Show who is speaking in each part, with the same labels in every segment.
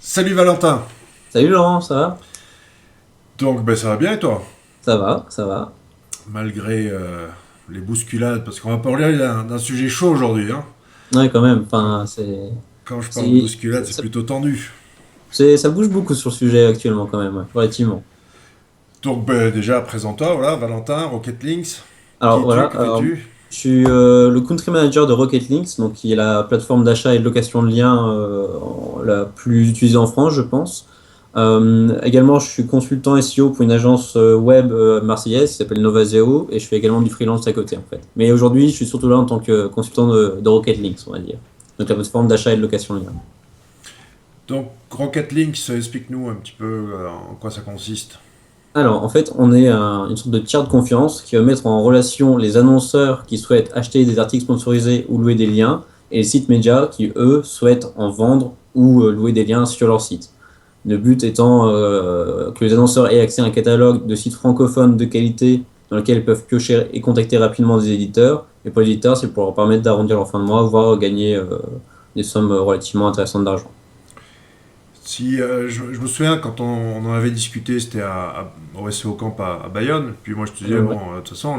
Speaker 1: Salut Valentin.
Speaker 2: Salut Laurent, ça va?
Speaker 1: Donc ben, ça va bien et toi?
Speaker 2: Ça va, ça va.
Speaker 1: Malgré les bousculades, parce qu'on va parler d'un sujet chaud aujourd'hui. Hein.
Speaker 2: Ouais, quand même.
Speaker 1: Quand,
Speaker 2: Enfin,
Speaker 1: quand je parle de
Speaker 2: c'est,
Speaker 1: bousculade, c'est
Speaker 2: ça,
Speaker 1: plutôt tendu.
Speaker 2: ça bouge beaucoup sur le sujet actuellement, quand même, ouais, relativement.
Speaker 1: Donc ben, déjà, présente-toi, voilà, Valentin, Rocket Links. Qui
Speaker 2: Alors
Speaker 1: es-tu?
Speaker 2: voilà,
Speaker 1: Que fais-tu?
Speaker 2: je suis le country manager de Rocket Links, donc qui est la plateforme d'achat et de location de liens la plus utilisée en France, je pense. Également, je suis consultant SEO pour une agence web marseillaise qui s'appelle Novaseo, et je fais également du freelance à côté, en fait. Mais aujourd'hui, je suis surtout là en tant que consultant de Rocket Links, on va dire. Donc la plateforme d'achat et de location de liens.
Speaker 1: Donc Rocket Links, explique-nous un petit peu en quoi ça consiste.
Speaker 2: Alors, en fait, on est une sorte de tiers de confiance qui va mettre en relation les annonceurs qui souhaitent acheter des articles sponsorisés ou louer des liens et les sites médias qui, eux, souhaitent en vendre ou louer des liens sur leur site. Le but étant que les annonceurs aient accès à un catalogue de sites francophones de qualité dans lequel ils peuvent piocher et contacter rapidement des éditeurs. Et pour les éditeurs, c'est pour leur permettre d'arrondir leur fin de mois, voire gagner des sommes relativement intéressantes d'argent.
Speaker 1: Si je me souviens quand on en avait discuté, c'était au SEO Camp à Bayonne. Puis moi je te disais bon, de toute façon,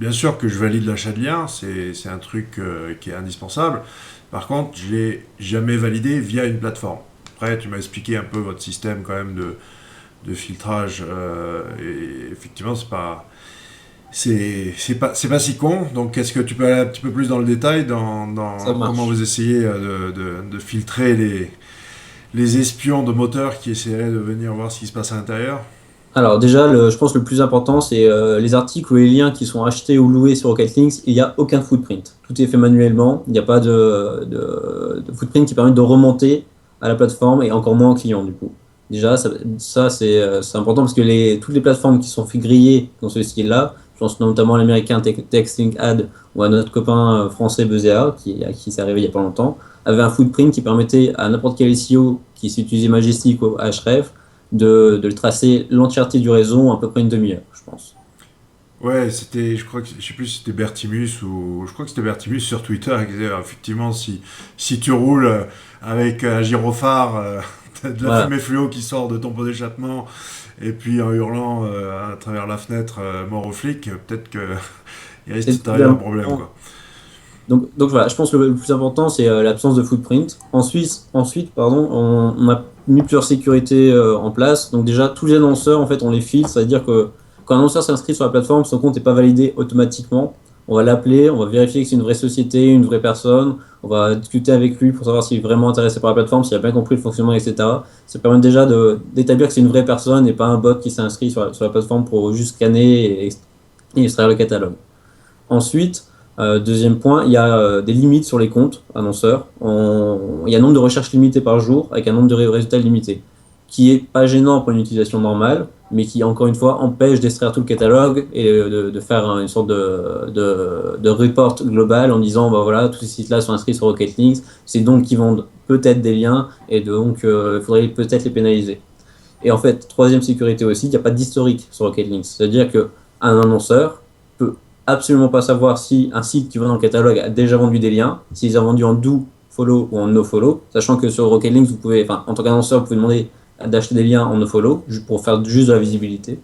Speaker 1: bien sûr que je valide l'achat de liens, c'est un truc qui est indispensable. Par contre, je l'ai jamais validé via une plateforme. Après, tu m'as expliqué un peu votre système quand même de filtrage. Et effectivement, c'est pas si con. Donc, est-ce que tu peux aller un petit peu plus dans le détail
Speaker 2: Ça
Speaker 1: dans comment
Speaker 2: marche.
Speaker 1: vous essayez de filtrer les espions de moteurs qui essaieraient de venir voir ce qui se passe à l'intérieur?
Speaker 2: Alors déjà, je pense que le plus important, c'est les articles ou les liens qui sont achetés ou loués sur Rocket Links, il n'y a aucun footprint. Tout est fait manuellement, il n'y a pas de footprint qui permet de remonter à la plateforme et encore moins au client du coup. Déjà, c'est important parce que toutes les plateformes qui sont fait griller dans ce style-là, je pense notamment à l'américain Textlink Ad ou à notre copain français Bezea, à qui c'est arrivé il n'y a pas longtemps, avaient un footprint qui permettait à n'importe quel SEO qui s'utilisait Majestic ou Ahref de le tracer l'entièreté du réseau en à peu près une demi-heure, je pense.
Speaker 1: Ouais, c'était, je crois que, je sais plus si c'était Bertimus ou, je crois que c'était Bertimus sur Twitter qui disait effectivement si tu roules avec un gyrophare, t'as de la
Speaker 2: Voilà.
Speaker 1: fumée fluo qui sort de ton pot d'échappement et puis en hurlant à travers la fenêtre mort aux flics, peut-être que il risque
Speaker 2: Et
Speaker 1: de
Speaker 2: le plus
Speaker 1: t'arriver un problème
Speaker 2: important-
Speaker 1: quoi.
Speaker 2: donc voilà, je pense que le plus important, c'est l'absence de footprint. Ensuite, pardon, on a mis plusieurs sécurités en place. Donc déjà, tous les annonceurs, en fait, on les filtre. C'est-à-dire que quand un annonceur s'inscrit sur la plateforme, son compte n'est pas validé automatiquement. On va l'appeler, on va vérifier que c'est une vraie société, une vraie personne. On va discuter avec lui pour savoir s'il est vraiment intéressé par la plateforme, s'il a bien compris le fonctionnement, etc. Ça permet déjà d'établir que c'est une vraie personne et pas un bot qui s'est inscrit sur la plateforme pour juste scanner et extraire le catalogue. Ensuite, deuxième point, il y a des limites sur les comptes annonceurs. Il y a un nombre de recherches limité par jour avec un nombre de résultats limité, qui est pas gênant pour une utilisation normale, mais qui, encore une fois, empêche d'extraire tout le catalogue et de faire une sorte de report global en disant, bah voilà, tous ces sites-là sont inscrits sur Rocket Links, c'est donc qu'ils vendent peut-être des liens et donc il faudrait peut-être les pénaliser. Et en fait, troisième sécurité aussi, il n'y a pas d'historique sur Rocket Links. C'est-à-dire qu'un annonceur peut absolument pas savoir si un site qui va dans le catalogue a déjà vendu des liens, s'ils ont vendu en do follow ou en no follow, sachant que sur Rocket Links, vous pouvez, enfin, en tant qu'annonceur, vous pouvez demander d'acheter des liens en no follow pour faire juste de la visibilité.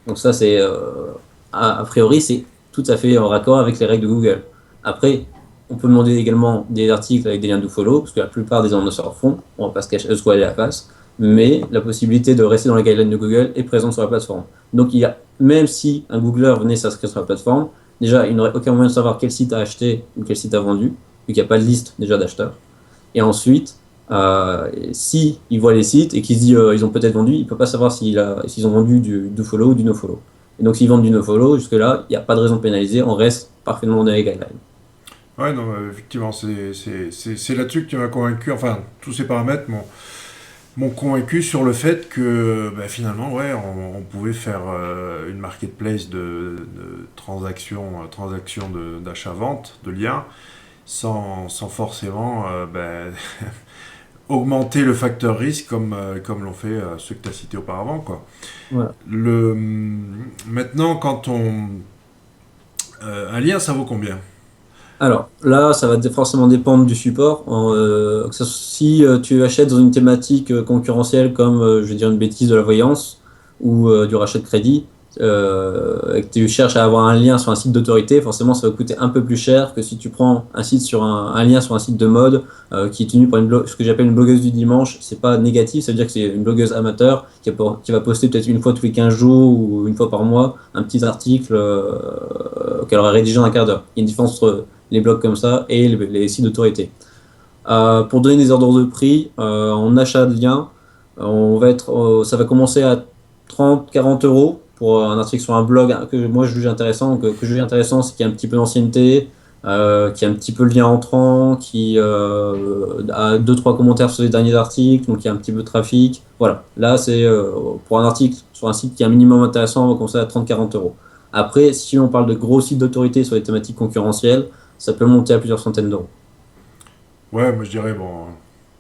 Speaker 2: Donc ça, a priori, c'est tout à fait en raccord avec les règles de Google. Après, on peut demander également des articles avec des liens do follow, parce que la plupart des annonceurs font, on va pas se voiler la face, mais la possibilité de rester dans les guidelines de Google est présente sur la plateforme. Donc, même si un Googler venait s'inscrire sur la plateforme, déjà, il n'aurait aucun moyen de savoir quel site a acheté ou quel site a vendu, vu qu'il n'y a pas de liste déjà d'acheteurs. Et ensuite, si il voit les sites et qu'il se dit ils ont peut-être vendu, il ne peut pas savoir s'ils ont vendu du follow ou du no follow. Et donc, s'ils vendent du no follow, jusque-là, il n'y a pas de raison de pénaliser, on reste parfaitement dans les guidelines.
Speaker 1: Ouais, non, effectivement, c'est là-dessus que tu m'as convaincu. Enfin, tous ces paramètres m'ont convaincu sur le fait que bah, finalement, ouais, on pouvait faire une marketplace de transactions d'achat-vente, de liens, sans forcément bah, augmenter le facteur risque comme l'ont fait ceux que tu as cités auparavant, quoi.
Speaker 2: Voilà.
Speaker 1: Maintenant, un lien, ça vaut combien?
Speaker 2: Alors là, ça va forcément dépendre du support. Si tu achètes dans une thématique concurrentielle comme, je vais dire une bêtise, de la voyance ou du rachat de crédit, et que tu cherches à avoir un lien sur un site d'autorité, forcément ça va coûter un peu plus cher que si tu prends un site sur un lien sur un site de mode qui est tenu par ce que j'appelle une blogueuse du dimanche. C'est pas négatif, ça veut dire que c'est une blogueuse amateur qui va poster peut-être une fois tous les 15 jours ou une fois par mois un petit article qu'elle aura rédigé en un quart d'heure. Il y a une différence entre les blogs comme ça et les sites d'autorité. Pour donner des ordres de prix, en achat de liens, ça va commencer à 30-40 € pour un article sur un blog que moi je juge intéressant. Que je juge intéressant, c'est qu'il y a un petit peu d'ancienneté, qui a un petit peu le lien entrant, qui a 2-3 commentaires sur les derniers articles, donc il y a un petit peu de trafic. Voilà, là c'est pour un article sur un site qui est un minimum intéressant, on va commencer à 30-40 €. Après, si on parle de gros sites d'autorité sur les thématiques concurrentielles, ça peut monter à plusieurs centaines d'euros.
Speaker 1: Ouais, moi je dirais, bon,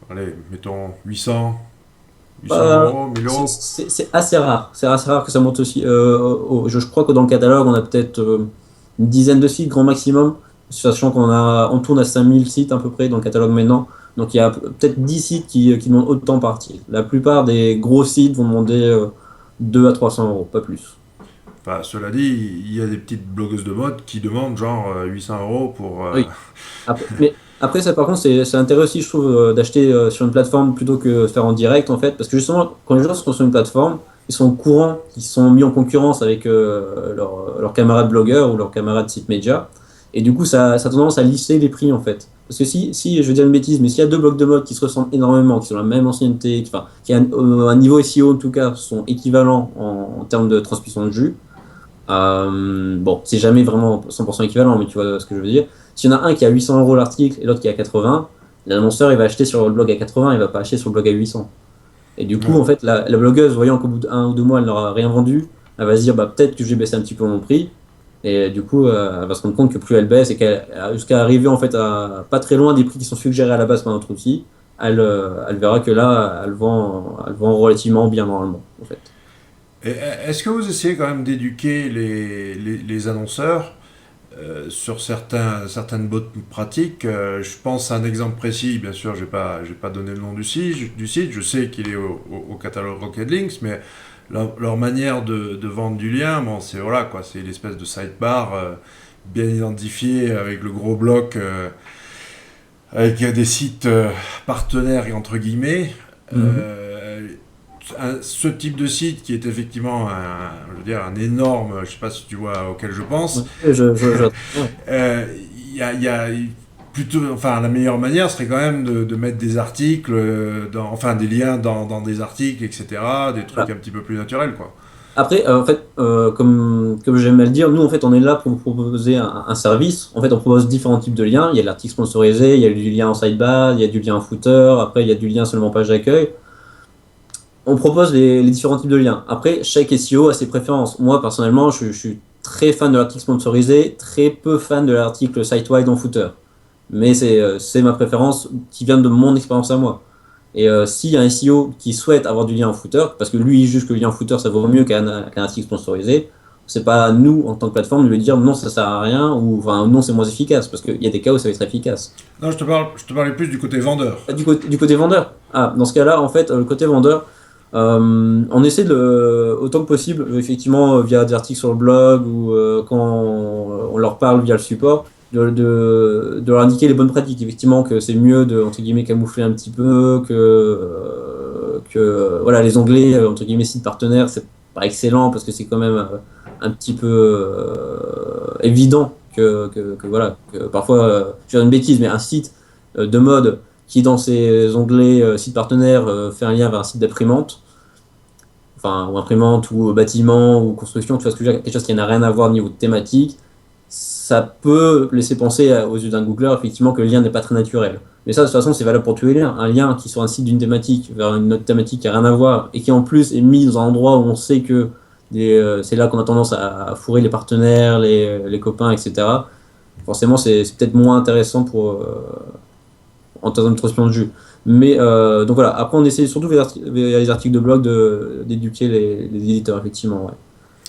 Speaker 1: allez, mettons 800
Speaker 2: Euh,
Speaker 1: euros, 1000
Speaker 2: c'est
Speaker 1: euros.
Speaker 2: c'est- c'est assez rare. C'est assez rare que ça monte aussi. Je crois que dans le catalogue, on a peut-être une dizaine de sites, grand maximum, sachant on tourne à 5000 sites à peu près dans le catalogue maintenant. Donc il y a peut-être 10 sites qui demandent autant par article. La plupart des gros sites vont demander 2 à 300 euros, pas plus.
Speaker 1: Enfin, cela dit, il y a des petites blogueuses de mode qui demandent genre 800 euros pour.
Speaker 2: Oui. Mais après, ça, par contre, c'est intéressant aussi, je trouve, d'acheter sur une plateforme plutôt que de faire en direct, en fait. Parce que justement, quand les gens sont sur une plateforme, ils sont au courant qu'ils sont mis en concurrence avec leurs camarades blogueurs ou leurs camarades site média. Et du coup, ça a tendance à lisser les prix, en fait. Parce que si je vais dire une bêtise, mais s'il y a deux blogs de mode qui se ressemblent énormément, qui ont la même ancienneté, enfin, qui a un niveau SEO en tout cas, sont équivalents en termes de transmission de jus, bon, c'est jamais vraiment 100% équivalent, mais tu vois ce que je veux dire. S'il y en a un qui a 800 € l'article et l'autre qui a 80, l'annonceur il va acheter sur le blog à 80, il va pas acheter sur le blog à 800. Et du coup,
Speaker 1: Ouais.
Speaker 2: en fait, la blogueuse, voyant qu'au bout d'un ou deux mois, elle n'aura rien vendu, elle va se dire, bah, peut-être que je vais baisser un petit peu mon prix. Et du coup, elle va se rendre compte que plus elle baisse et jusqu'à arriver en fait à pas très loin des prix qui sont suggérés à la base par notre outil, elle verra que là, elle vend relativement bien normalement, en fait.
Speaker 1: Et est-ce que vous essayez quand même d'éduquer les annonceurs sur certaines bonnes pratiques? Je pense à un exemple précis, bien sûr, je vais pas donner le nom du site, je sais qu'il est au catalogue Rocket Links, mais leur manière de vendre du lien, bon, c'est voilà, quoi, c'est l'espèce de sidebar bien identifié avec le gros bloc, avec des sites partenaires, entre guillemets.
Speaker 2: Mhm.
Speaker 1: Euh, Ce type de site qui est effectivement je veux dire, un énorme, je sais pas si tu vois auquel je
Speaker 2: Ouais,
Speaker 1: pense,
Speaker 2: ouais.
Speaker 1: euh, il y a plutôt, enfin la meilleure manière serait quand même de mettre des articles, enfin des liens dans des articles, etc., des trucs
Speaker 2: Voilà.
Speaker 1: un petit peu plus naturels, quoi.
Speaker 2: Après, en fait, comme j'aime à le dire, nous, en fait, on est là pour vous proposer un service. En fait, on propose différents types de liens. Il y a de l'article sponsorisé, il y a du lien en sidebar, il y a du lien en footer, après, il y a du lien seulement page d'accueil. On propose les différents types de liens. Après, chaque SEO a ses préférences. Moi, personnellement, je suis très fan de l'article sponsorisé, très peu fan de l'article site-wide en footer. Mais c'est ma préférence qui vient de mon expérience à moi. Et s'il y a un SEO qui souhaite avoir du lien en footer, parce que lui il juge que le lien en footer ça vaut mieux qu'un article sponsorisé, c'est pas à nous en tant que plateforme de lui dire non ça sert à rien ou enfin, non c'est moins efficace, parce qu'il y a des cas où ça va être efficace.
Speaker 1: Non, je te parlais plus du côté vendeur.
Speaker 2: Du côté vendeur, dans ce cas-là, en fait, le côté vendeur, on essaie autant que possible, effectivement, via des articles sur le blog ou quand on leur parle via le support, de leur indiquer les bonnes pratiques. Effectivement, que c'est mieux de, entre guillemets, camoufler un petit peu, que voilà, les onglets, entre guillemets, sites partenaires, c'est pas excellent parce que c'est quand même un petit peu évident voilà, que parfois, je vais dire une bêtise, mais un site de mode qui, dans ses onglets site partenaire, fait un lien vers un site d'imprimante, enfin, ou imprimante, ou bâtiment, ou construction, tu vois ce que je veux dire, quelque chose qui n'a rien à voir au niveau de thématique, ça peut laisser penser aux yeux d'un Googler, effectivement, que le lien n'est pas très naturel. Mais ça, de toute façon, c'est valable pour tous les liens. Un lien qui sur un site d'une thématique vers une autre thématique qui n'a rien à voir, et qui en plus est mis dans un endroit où on sait que c'est là qu'on a tendance à fourrer les partenaires, les copains, etc. Forcément, c'est peut-être moins intéressant en termes de transmission de jus. Mais donc voilà, après on essaie surtout via les articles de blog d'éduquer les éditeurs, effectivement. Ouais.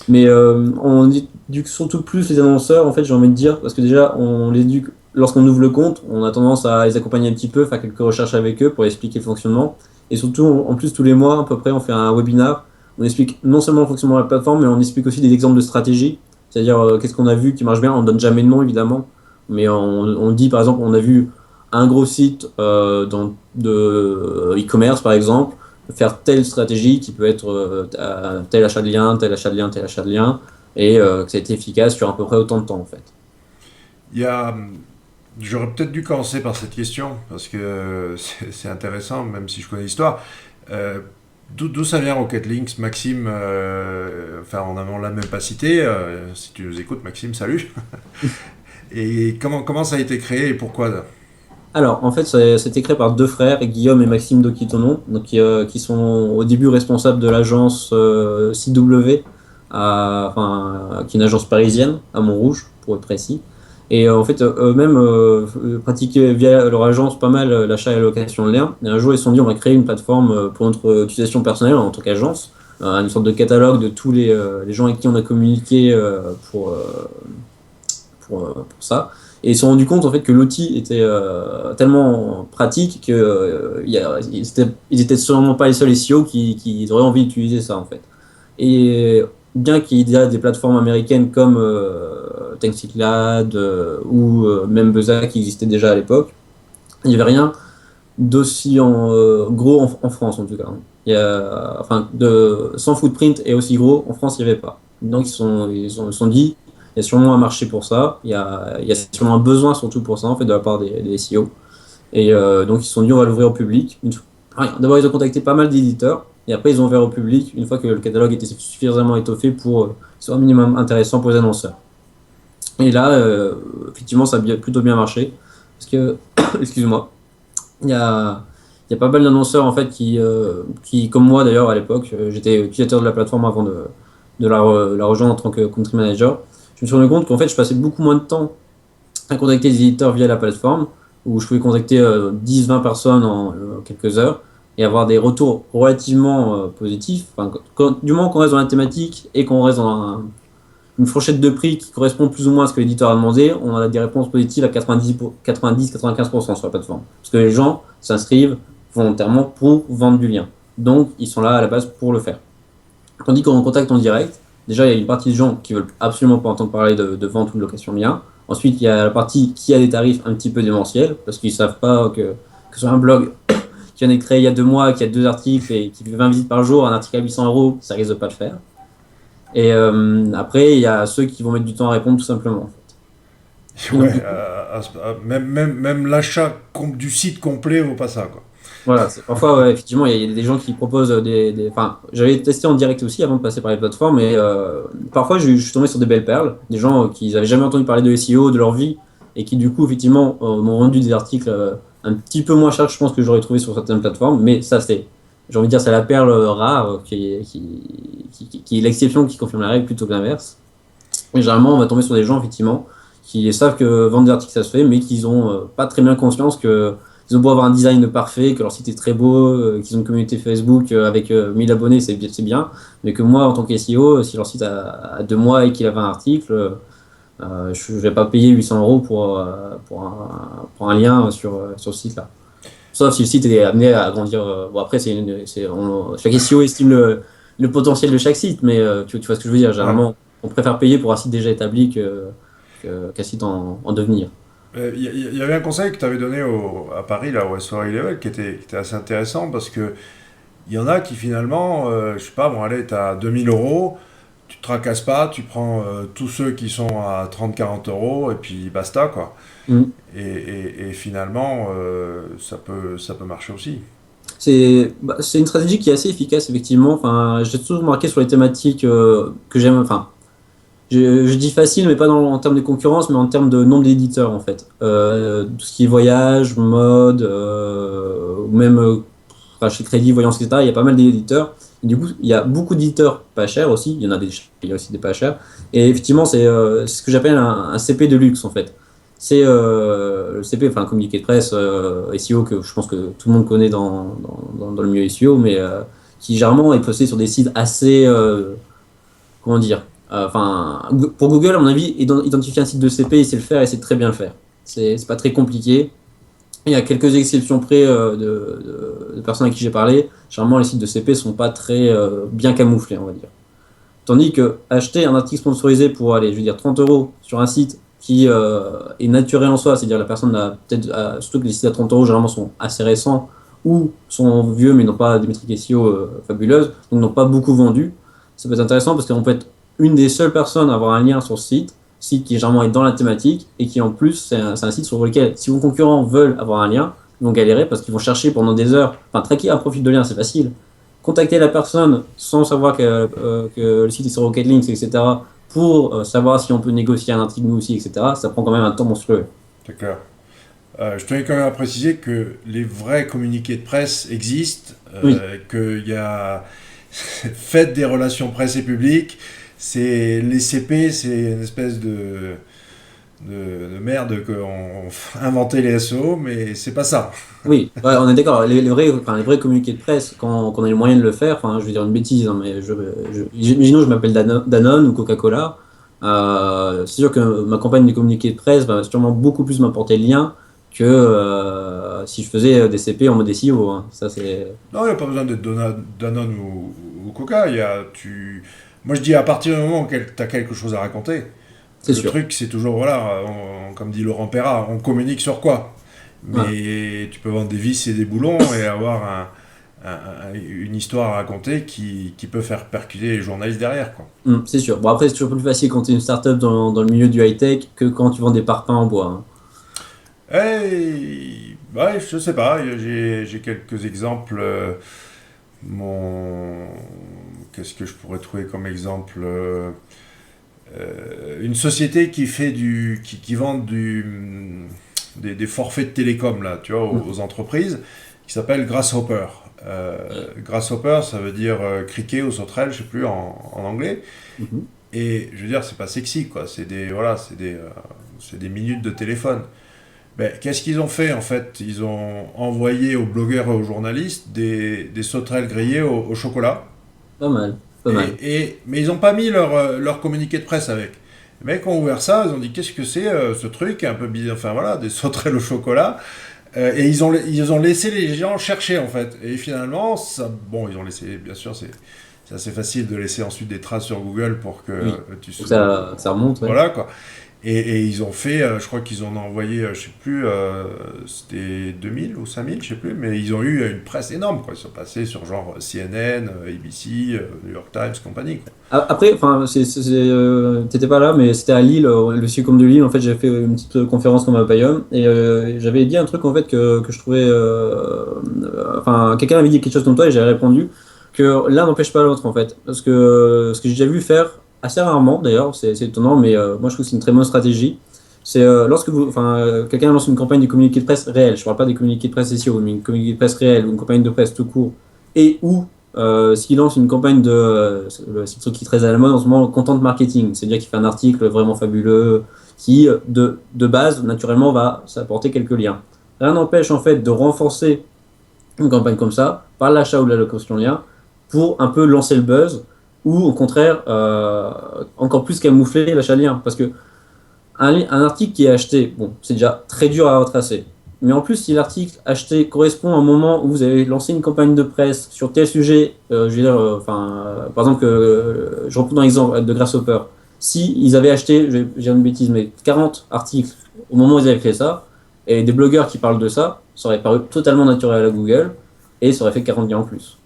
Speaker 2: Mais on éduque surtout plus les annonceurs, en fait, j'ai envie de dire, parce que déjà on les éduque lorsqu'on ouvre le compte, on a tendance à les accompagner un petit peu, faire quelques recherches avec eux pour expliquer le fonctionnement. Et surtout, en plus, tous les mois, à peu près, on fait un webinar. On explique non seulement le fonctionnement de la plateforme, mais on explique aussi des exemples de stratégie. C'est-à-dire, qu'est-ce qu'on a vu qui marche bien. On ne donne jamais de nom, évidemment. Mais on dit, par exemple, on a vu un gros site de e-commerce, par exemple, faire telle stratégie qui peut être tel achat de lien, tel achat de lien, tel achat de lien, et que ça a été efficace sur à peu près autant de temps, en fait.
Speaker 1: Il y a, J'aurais peut-être dû commencer par cette question, parce que c'est intéressant, même si je connais l'histoire. Euh, D'où ça vient Rocket Links, Maxime? Enfin, on l'a même pas cité. Si tu nous écoutes, Maxime, salut. Et comment ça a été créé et pourquoi?
Speaker 2: Alors, en fait, c'était créé par deux frères, Guillaume et Maxime Dokitonon, donc qui sont au début responsables de l'agence CW, qui est une agence parisienne, à Montrouge, pour être précis. Et en fait, eux-mêmes pratiquaient via leur agence pas mal l'achat et la location de liens. Et un jour, ils se sont dit, on va créer une plateforme pour notre utilisation personnelle en tant qu'agence, une sorte de catalogue de tous les gens avec qui on a communiqué pour ça. Et ils se sont rendus compte en fait que l'outil était tellement pratique que ils étaient sûrement pas les seuls SEO qui auraient envie d'utiliser ça en fait. Et bien qu'il y ait des plateformes américaines comme Thanksgiving ou même Buzza qui existaient déjà à l'époque, il n'y avait rien d'aussi gros en France en tout cas. Sans footprint et aussi gros en France il n'y avait pas. Donc ils se sont dit il y a sûrement un marché pour ça, il y a sûrement un besoin surtout pour ça en fait de la part des SEO. Et donc ils se sont dit on va l'ouvrir au public. D'abord ils ont contacté pas mal d'éditeurs et après ils ont ouvert au public une fois que le catalogue était suffisamment étoffé pour que ce soit un minimum intéressant pour les annonceurs. Et là effectivement ça a plutôt bien marché parce que excuse-moi il y a pas mal d'annonceurs en fait qui comme moi d'ailleurs à l'époque, j'étais utilisateur de la plateforme avant de la rejoindre en tant que country manager. Je me suis rendu compte qu'en fait je passais beaucoup moins de temps à contacter des éditeurs via la plateforme où je pouvais contacter 10-20 personnes en quelques heures et avoir des retours relativement positifs. Enfin, du moment qu'on reste dans la thématique et qu'on reste dans une fourchette de prix qui correspond plus ou moins à ce que l'éditeur a demandé, on a des réponses positives à 90-95% sur la plateforme. Parce que les gens s'inscrivent volontairement pour vendre du lien. Donc, ils sont là à la base pour le faire. Tandis qu'en contact en direct, déjà, il y a une partie de gens qui veulent absolument pas entendre parler de vente ou de location de lien. Ensuite, il y a la partie qui a des tarifs un petit peu démentiels, parce qu'ils savent pas que sur un blog qui en est créé il y a 2 mois, qui a 2 articles et qui fait 20 visites par jour, un article à 800 €, ça risque de pas le faire. Et après, il y a ceux qui vont mettre du temps à répondre tout simplement. En fait. Donc,
Speaker 1: Ouais, même l'achat du site complet vaut pas ça, quoi.
Speaker 2: voilà, parfois, ouais, effectivement, il y a des gens qui proposent Enfin, j'avais testé en direct aussi avant de passer par les plateformes, et parfois, je suis tombé sur des belles perles, des gens qui n'avaient jamais entendu parler de SEO, de leur vie, et qui, du coup, effectivement, m'ont rendu des articles un petit peu moins chers, je pense, que j'aurais trouvé sur certaines plateformes, mais ça, j'ai envie de dire, c'est la perle rare qui est l'exception qui confirme la règle plutôt que l'inverse. Et généralement, on va tomber sur des gens, effectivement, qui savent que vendre des articles, ça se fait, mais qui n'ont pas très bien conscience que ils ont beau avoir un design parfait, que leur site est très beau, qu'ils ont une communauté Facebook avec 1000 abonnés, c'est bien. Mais que moi, en tant que SEO, si leur site a 2 mois et qu'il a 20 articles, je ne vais pas payer 800 € pour un lien sur ce site-là. Sauf si le site est amené à grandir. Bon, après, chaque SEO estime le potentiel de chaque site, mais tu vois ce que je veux dire.
Speaker 1: Ouais.
Speaker 2: Généralement, on préfère payer pour un site déjà établi qu'un site en devenir.
Speaker 1: Il y avait un conseil que tu avais donné à Paris, là, au restaurant Level, qui était assez intéressant parce que il y en a qui finalement, je sais pas, bon, allez, tu as 2000 €, tu te tracasses pas, tu prends tous ceux qui sont à 30-40 € et puis basta, quoi.
Speaker 2: Mm.
Speaker 1: Et finalement, ça peut marcher aussi.
Speaker 2: C'est une stratégie qui est assez efficace, effectivement. Enfin, j'ai toujours remarqué sur les thématiques que j'aime. Enfin, je dis facile, mais pas en termes de concurrence, mais en termes de nombre d'éditeurs, en fait. Tout ce qui est voyage, mode, ou même chez Crédit, Voyance, etc., il y a pas mal d'éditeurs. Et du coup, il y a beaucoup d'éditeurs pas chers aussi. Il y a aussi des pas chers. Et effectivement, c'est ce que j'appelle un CP de luxe, en fait. C'est le CP, enfin, un communiqué de presse SEO que je pense que tout le monde connaît dans le milieu SEO, mais qui généralement est posté sur des sites assez, comment dire, pour Google, à mon avis, identifier un site de CP, il sait le faire et c'est très bien le faire. c'est pas très compliqué. Il y a quelques exceptions près de personnes à qui j'ai parlé. Généralement, les sites de CP sont pas très bien camouflés, on va dire. Tandis que acheter un article sponsorisé pour aller, je veux dire, 30 euros sur un site qui est naturel en soi, c'est-à-dire la personne a peut-être, surtout que les sites à 30 euros généralement sont assez récents ou sont vieux mais n'ont pas des métriques SEO fabuleuses, donc n'ont pas beaucoup vendu. Ça peut être intéressant parce qu'on peut être une des seules personnes à avoir un lien sur ce site qui généralement est dans la thématique et qui en plus c'est un site sur lequel si vos concurrents veulent avoir un lien, ils vont galérer parce qu'ils vont chercher pendant des heures. Enfin, traquer un profil de lien, c'est facile. Contacter la personne sans savoir que le site est sur Rocketlinks, etc., pour savoir si on peut négocier un article nous aussi, etc., ça prend quand même un temps monstrueux.
Speaker 1: D'accord. Je tenais quand même à préciser que les vrais communiqués de presse existent,
Speaker 2: Oui,
Speaker 1: qu'il y a faites des relations presse et publiques, c'est les CP, c'est une espèce de merde qu'on inventé les SEO, mais c'est pas ça.
Speaker 2: oui, ouais, on est d'accord. Les vrais communiqués de presse, quand on a les moyens de le faire, enfin, je vais dire une bêtise, hein, mais imaginons je m'appelle Danone ou Coca-Cola. C'est sûr que ma campagne de communiqué de presse va sûrement beaucoup plus m'apporter le lien que si je faisais des CP en mode SEO, hein. Ça, c'est
Speaker 1: Non, il n'y a pas besoin d'être Danone ou Coca. Moi, je dis à partir du moment où tu as quelque chose à raconter,
Speaker 2: c'est
Speaker 1: le
Speaker 2: sûr.
Speaker 1: truc, c'est toujours, voilà, comme dit Laurent Perra, on communique sur quoi.
Speaker 2: Voilà.
Speaker 1: Mais tu peux vendre des vis et des boulons et avoir une histoire à raconter qui peut faire percuter les journalistes derrière, quoi.
Speaker 2: C'est sûr. Bon, après, c'est toujours plus facile quand tu es une startup dans le milieu du high-tech que quand tu vends des parpaings en bois, hein.
Speaker 1: Ouais, je sais pas, j'ai quelques exemples. Mon... Qu'est-ce que je pourrais trouver comme exemple? Une société qui vend des forfaits de télécom là, tu vois,
Speaker 2: Mm.
Speaker 1: aux entreprises, qui s'appelle Grasshopper. Grasshopper, ça veut dire criquet ou sauterelle, je sais plus en anglais.
Speaker 2: Mhm.
Speaker 1: Et je veux dire, c'est pas sexy quoi. C'est des minutes de téléphone. Ben, qu'est-ce qu'ils ont fait en fait? Ils ont envoyé aux blogueurs et aux journalistes des sauterelles grillées au chocolat.
Speaker 2: Pas mal, pas mal.
Speaker 1: Mais ils n'ont pas mis leur communiqué de presse avec. Les mecs ont ouvert ça, ils ont dit qu'est-ce que c'est ce truc un peu bizarre, enfin voilà, des sauterelles au chocolat. Et ils ont laissé les gens chercher en fait. Et finalement, bon, ils ont laissé, bien sûr, c'est assez facile de laisser ensuite des traces sur Google pour que
Speaker 2: Oui.
Speaker 1: tu
Speaker 2: Donc
Speaker 1: sois.
Speaker 2: ça remonte, ouais.
Speaker 1: Voilà quoi. Et ils ont fait, je crois qu'ils en ont envoyé, je sais plus, c'était 2000 ou 5000, je sais plus, mais ils ont eu une presse énorme, quoi. Ils sont passés sur genre CNN, ABC, New York Times, compagnie, quoi.
Speaker 2: Après, enfin, t'étais pas là, mais c'était à Lille, le Succom de Lille. En fait, j'ai fait une petite conférence comme à Bayonne et j'avais dit un truc en fait que je trouvais, enfin, quelqu'un avait dit quelque chose comme toi et j'avais répondu que l'un n'empêche pas l'autre en fait, parce que ce que j'ai déjà vu faire assez rarement d'ailleurs, c'est étonnant, mais moi je trouve que c'est une très bonne stratégie. C'est quelqu'un lance une campagne de communiqué de presse réel. Je parle pas des communiqués de presse SEO, mais une communiqué de presse réel ou une campagne de presse tout court et ou s'il lance une campagne c'est le truc qui est très à la mode en ce moment, content marketing, c'est-à-dire qu'il fait un article vraiment fabuleux qui, de base, naturellement, va s'apporter quelques liens. Rien n'empêche en fait de renforcer une campagne comme ça par l'achat ou la location de liens pour un peu lancer le buzz ou au contraire encore plus camoufler l'achat de liens. Parce que un article qui est acheté, bon, c'est déjà très dur à retracer. Mais en plus, si l'article acheté correspond à un moment où vous avez lancé une campagne de presse sur tel sujet, je veux dire, par exemple, je reprends un exemple de Grasshopper. Si ils avaient acheté, je vais dire une bêtise, mais 40 articles au moment où ils avaient fait ça, et des blogueurs qui parlent de ça, ça aurait paru totalement naturel à Google, et ça aurait fait 40 liens en plus.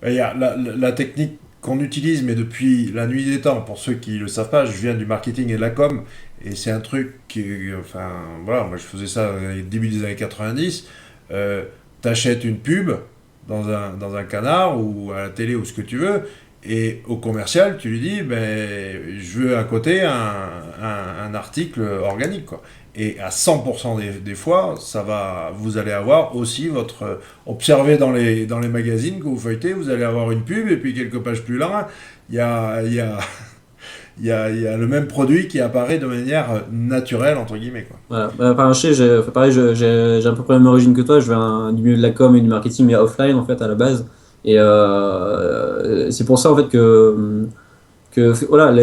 Speaker 1: Il y a la technique qu'on utilise, mais depuis la nuit des temps, pour ceux qui ne le savent pas, je viens du marketing et de la com, et c'est un truc qui, enfin, voilà, moi je faisais ça au début des années 90. T'achètes une pub dans un canard ou à la télé ou ce que tu veux, et au commercial, tu lui dis, ben, je veux à côté un article organique, quoi. Et à 100% des fois, vous allez avoir aussi observé dans les magazines que vous feuilletez, vous allez avoir une pub, et puis quelques pages plus loin, il y a, il y a, il y a le même produit qui apparaît de manière naturelle, entre guillemets, quoi.
Speaker 2: Voilà. Enfin, pareil, j'ai un peu la même origine que toi. Je viens du milieu de la com et du marketing, mais offline en fait à la base. Et c'est pour ça en fait voilà,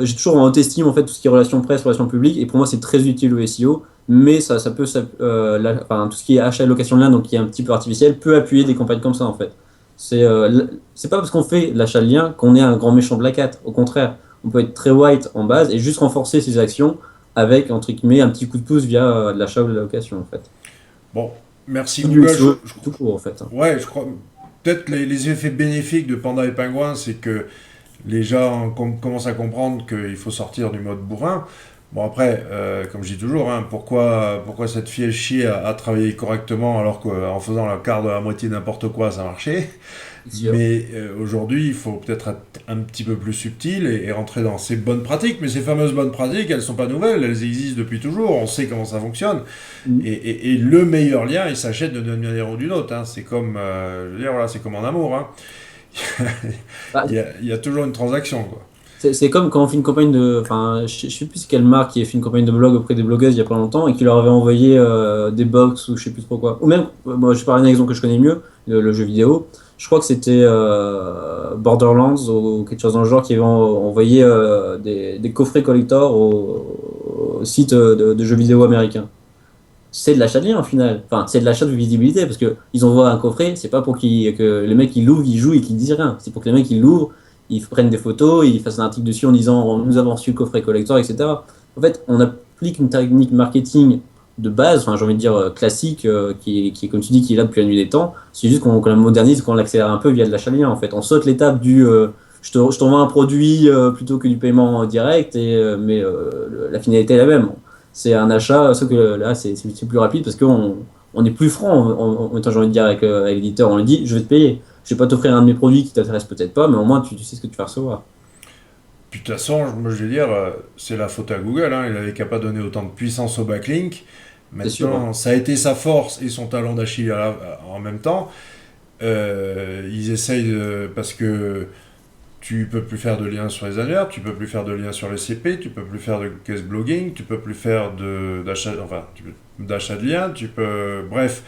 Speaker 2: j'ai toujours en haute estime en fait tout ce qui est relations presse, relations publiques, et pour moi c'est très utile le SEO, mais enfin, tout ce qui est achat et location de liens, donc qui est un petit peu artificiel, peut appuyer des campagnes comme ça en fait. C'est pas parce qu'on fait de l'achat de liens qu'on est un grand méchant Black Hat. Au contraire, on peut être très white en base et juste renforcer ses actions avec entre guillemets un petit coup de pouce via de l'achat ou de la location en fait.
Speaker 1: Bon, merci
Speaker 2: Ou du
Speaker 1: Google.
Speaker 2: SEO tout court en fait.
Speaker 1: Ouais, je crois. Peut-être les effets bénéfiques de Panda et Pingouin, c'est que les gens commencent à comprendre qu'il faut sortir du mode bourrin. Bon, après, comme je dis toujours, hein, pourquoi cette fille chier à travailler correctement alors qu'en faisant la quart de la moitié de n'importe quoi, ça marchait.
Speaker 2: C'est sûr.
Speaker 1: Mais aujourd'hui, il faut peut-être être un petit peu plus subtil et rentrer dans ces bonnes pratiques. Mais ces fameuses bonnes pratiques, elles ne sont pas nouvelles, elles existent depuis toujours, on sait comment ça fonctionne.
Speaker 2: Mm.
Speaker 1: Et le meilleur lien, il s'achète d'une manière ou d'une autre. Hein. C'est comme, je veux dire, voilà, c'est comme en amour. Hein.
Speaker 2: Bah,
Speaker 1: Il y a toujours une transaction, quoi.
Speaker 2: c'est comme quand on fait une campagne de. Enfin, je sais plus quelle marque qui a fait une campagne de blog auprès des blogueuses il y a pas longtemps et qui leur avait envoyé des box ou je sais plus trop quoi. Ou même, moi je parle d'un exemple que je connais mieux, le jeu vidéo. Je crois que c'était Borderlands ou quelque chose dans le genre qui avait envoyé des coffrets collector au site de jeux vidéo américain. C'est de l'achat de lien au final. Enfin, c'est de l'achat de visibilité parce que ils envoient un coffret, c'est pas pour que les mecs ils l'ouvrent, ils jouent et qu'ils disent rien. C'est pour que les mecs ils l'ouvrent, ils prennent des photos, ils fassent un article dessus en disant nous avons reçu le coffret collector, etc. En fait, on applique une technique marketing de base, enfin j'ai envie de dire classique, qui est comme tu dis, qui est là depuis la nuit des temps. C'est juste qu'on la modernise, qu'on l'accélère un peu via de l'achat de lien en fait. On saute l'étape du je t'envoie un produit plutôt que du paiement direct, mais la finalité est la même. C'est un achat, sauf que là, c'est plus rapide parce on est plus franc en étant, j'ai envie de dire, avec l'éditeur. On lui dit, je vais te payer. Je vais pas t'offrir un de mes produits qui t'intéresse peut-être pas, mais au moins tu sais ce que tu vas recevoir.
Speaker 1: Puis de toute façon, moi je veux dire, c'est la faute à Google. Hein. Il n'avait qu'à pas donner autant de puissance au backlink.
Speaker 2: C'est sûr, hein.
Speaker 1: Maintenant, ça a été sa force et son talon d'Achille en même temps. Ils essayent parce que tu peux plus faire de liens sur les annuaires, tu peux plus faire de liens sur les CP, tu peux plus faire de case blogging, tu peux plus faire d'achat de liens, tu peux, bref.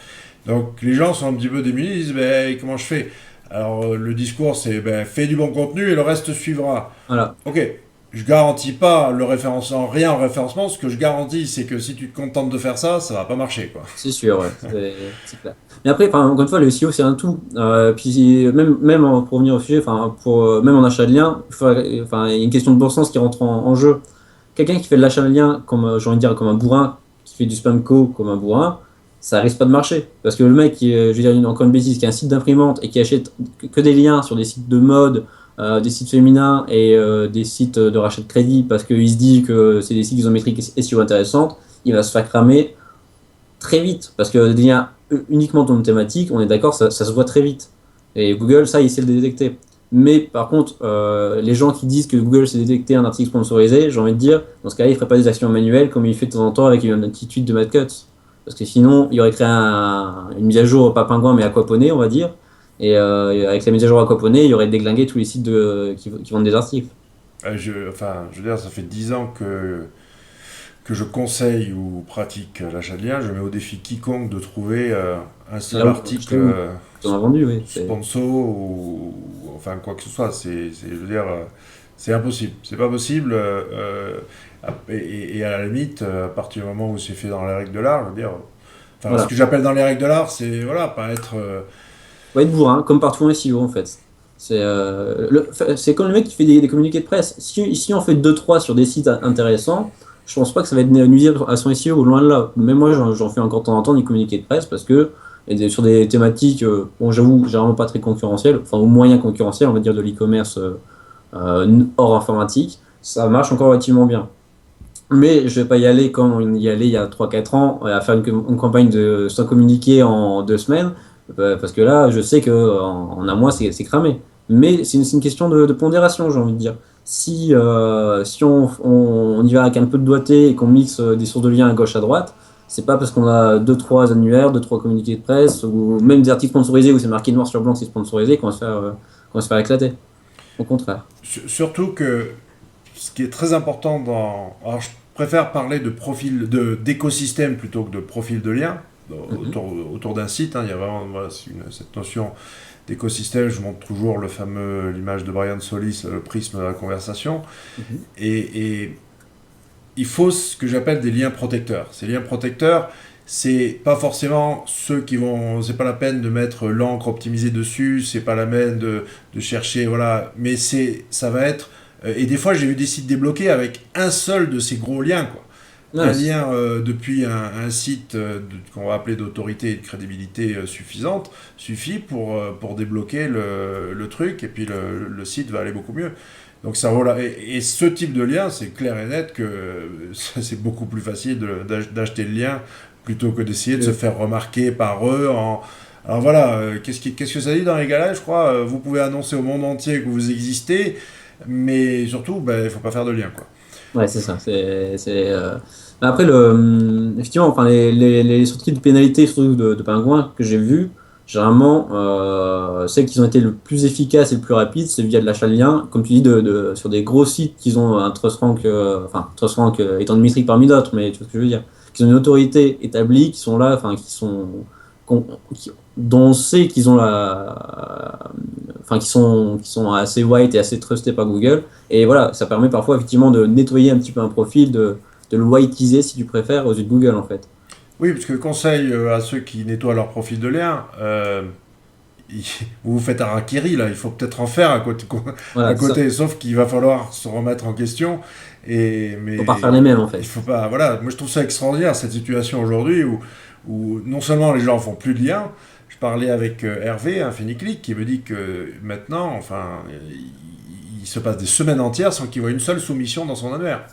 Speaker 1: Donc les gens sont un petit peu démunis, ils disent ben, comment je fais? Alors le discours c'est ben, fais du bon contenu et le reste suivra.
Speaker 2: Voilà,
Speaker 1: Ok, je garantis pas le référencement, rien en référencement, ce que je garantis c'est que si tu te contentes de faire ça, ça va pas marcher quoi.
Speaker 2: c'est sûr, ouais, c'est clair. Mais après, enfin, encore une fois, le SEO, c'est un tout. Puis pour revenir au sujet, enfin, même en achat de lien, enfin, il y a une question de bon sens qui rentre en jeu. Quelqu'un qui fait de l'achat de lien, comme, j'ai envie de dire, comme un bourrin, qui fait du spam co comme un bourrin, ça risque pas de marcher. Parce que le mec, je veux dire encore une bêtise, qui a un site d'imprimante et qui achète que des liens sur des sites de mode, des sites féminins et des sites de rachat de crédit, parce qu'il se dit que c'est des sites isométriques SEO intéressantes, il va se faire cramer très vite. Parce que des liens uniquement dans une thématique, on est d'accord, ça se voit très vite. Et Google, ça, il sait le détecter. Mais par contre, les gens qui disent que Google sait détecter un article sponsorisé, j'ai envie de dire, dans ce cas-là, il ne ferait pas des actions manuelles comme il fait de temps en temps avec une petite tweet de Matt Cutts. Parce que sinon, il aurait créé une mise à jour, pas pingouin, mais aquaponé, on va dire. Et avec la mise à jour aquaponé, il y aurait déglingué tous les sites qui vendent des articles.
Speaker 1: Enfin, je veux dire, ça fait 10 ans que je conseille ou pratique l'achat de liens. Je mets au défi quiconque de trouver un
Speaker 2: C'est
Speaker 1: seul
Speaker 2: là où
Speaker 1: article
Speaker 2: je t'en ai vendu, oui.
Speaker 1: sponsor ou enfin quoi que ce soit. Je veux dire, c'est impossible. C'est pas possible. Et à la limite, à partir du moment où c'est fait dans les règles de l'art, je veux dire. Enfin, ce
Speaker 2: Voilà.
Speaker 1: que j'appelle dans les règles de l'art, c'est voilà, pas être.
Speaker 2: Faut être bourrin, comme partout en SEO en fait. C'est comme le mec qui fait des communiqués de presse. Si on fait deux trois sur des sites intéressants, je pense pas que ça va être nuisible à son SEO, loin de là. Même moi, j'en fais encore de temps en temps des communiqués de presse parce que sur des thématiques, bon, j'avoue, généralement pas très concurrentielles, enfin, au moyen concurrentiel, on va dire de l'e-commerce hors informatique, ça marche encore relativement bien. Mais je vais pas y aller comme on y allait il y a 3 4 ans, à faire une campagne de 100 communiqués en 2 semaines, parce que là, je sais que en un mois, c'est cramé. Mais c'est une question de pondération, j'ai envie de dire. Si on y va avec un peu de doigté et qu'on mixe des sources de liens à gauche à droite, c'est pas parce qu'on a deux trois annuaires, deux trois communiqués de presse, ou même des articles sponsorisés où c'est marqué noir sur blanc que c'est sponsorisé qu'on va se faire éclater. Au contraire.
Speaker 1: Surtout que ce qui est très important dans. Alors, je préfère parler de profil, d'écosystème plutôt que de profil de lien
Speaker 2: Mhm.
Speaker 1: autour d'un site. Hein. Il y a vraiment voilà, cette notion d'écosystème, je montre toujours l'image de Brian Solis, le prisme de la conversation.
Speaker 2: Mhm.
Speaker 1: Et il faut ce que j'appelle des liens protecteurs. Ces liens protecteurs, c'est pas forcément ceux qui vont. C'est pas la peine de mettre l'encre optimisée dessus, c'est pas la peine de chercher, voilà. Mais ça va être. Et des fois, j'ai vu des sites débloqués avec un seul de ces gros liens, quoi. Un
Speaker 2: Ouais,
Speaker 1: lien depuis un site qu'on va appeler d'autorité et de crédibilité suffisante suffit pour débloquer le truc, et puis le site va aller beaucoup mieux. Donc ça voilà. Et ce type de lien, c'est clair et net que c'est beaucoup plus facile d'acheter le lien plutôt que d'essayer de se faire remarquer par eux. Alors voilà, qu'est-ce que ça dit dans les gars-là, je crois, vous pouvez annoncer au monde entier que vous existez, mais surtout, ben, il faut pas faire de lien, quoi.
Speaker 2: ouais, c'est ça. Mais après, effectivement, enfin, les sorties de pénalités, surtout de pingouins, que j'ai vues, généralement, celles qui ont été le plus efficaces et le plus rapides, c'est via de l'achat de liens, comme tu dis, sur des gros sites qui ont un trust rank, enfin, trust rank étant une métrique parmi d'autres, mais tu vois ce que je veux dire, qui ont une autorité établie, qui sont là, enfin, qu'on- dont on sait qu'ils ont enfin, qui sont assez white et assez trustés par Google. Et voilà, ça permet parfois effectivement de nettoyer un petit peu un profil, de le whiteiser si tu préfères aux yeux de Google en fait.
Speaker 1: Oui, parce que conseil à ceux qui nettoient leur profil de lien, vous vous faites un harakiri là, il faut peut-être en faire à
Speaker 2: Voilà, c'est ça.
Speaker 1: côté, sauf qu'il va falloir se remettre en question.
Speaker 2: Faut
Speaker 1: Mais
Speaker 2: pas refaire les mêmes en
Speaker 1: il
Speaker 2: fait.
Speaker 1: faut pas, voilà, moi je trouve ça extraordinaire cette situation aujourd'hui où non seulement les gens font plus de liens. Je parlais avec Hervé, un Phéniclic, qui me dit que maintenant, enfin, il se passe des semaines entières sans qu'il voit une seule soumission dans son annuaire.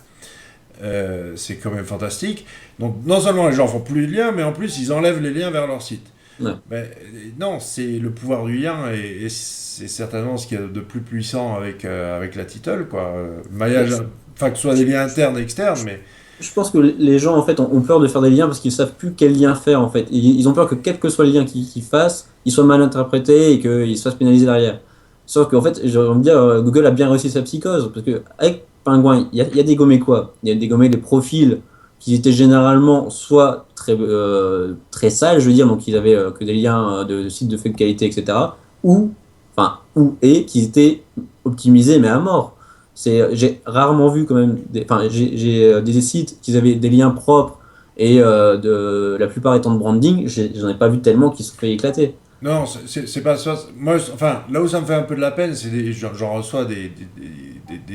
Speaker 1: C'est quand même fantastique. Donc non seulement les gens font plus de liens, mais en plus ils enlèvent les liens vers leur site.
Speaker 2: Ouais.
Speaker 1: Mais non, c'est le pouvoir du lien et c'est certainement ce qu'il y a de plus puissant avec la title, quoi. Maillage, enfin que ce soit des liens internes et externes, mais
Speaker 2: Je pense que les gens en fait ont peur de faire des liens parce qu'ils savent plus quel lien faire en fait. Ils ont peur que quel que soit le lien qu'ils fassent, il soit mal interprété et qu'ils se fassent pénaliser derrière. Sauf qu'en fait, j'ai envie de dire, Google a bien réussi sa psychose parce que avec Penguin, il y a dégommé quoi? Il y a dégommé des profils qui étaient généralement soit très sales, je veux dire, donc ils avaient que des liens de sites de faible qualité, etc. Ou, ou qui étaient optimisés mais à mort. J'ai rarement vu quand même, enfin, des sites qui avaient des liens propres et la plupart étant de branding, j'en ai pas vu tellement qui se fait éclater.
Speaker 1: non, c'est pas ça. Moi, enfin, là où ça me fait un peu de la peine, j'en reçois des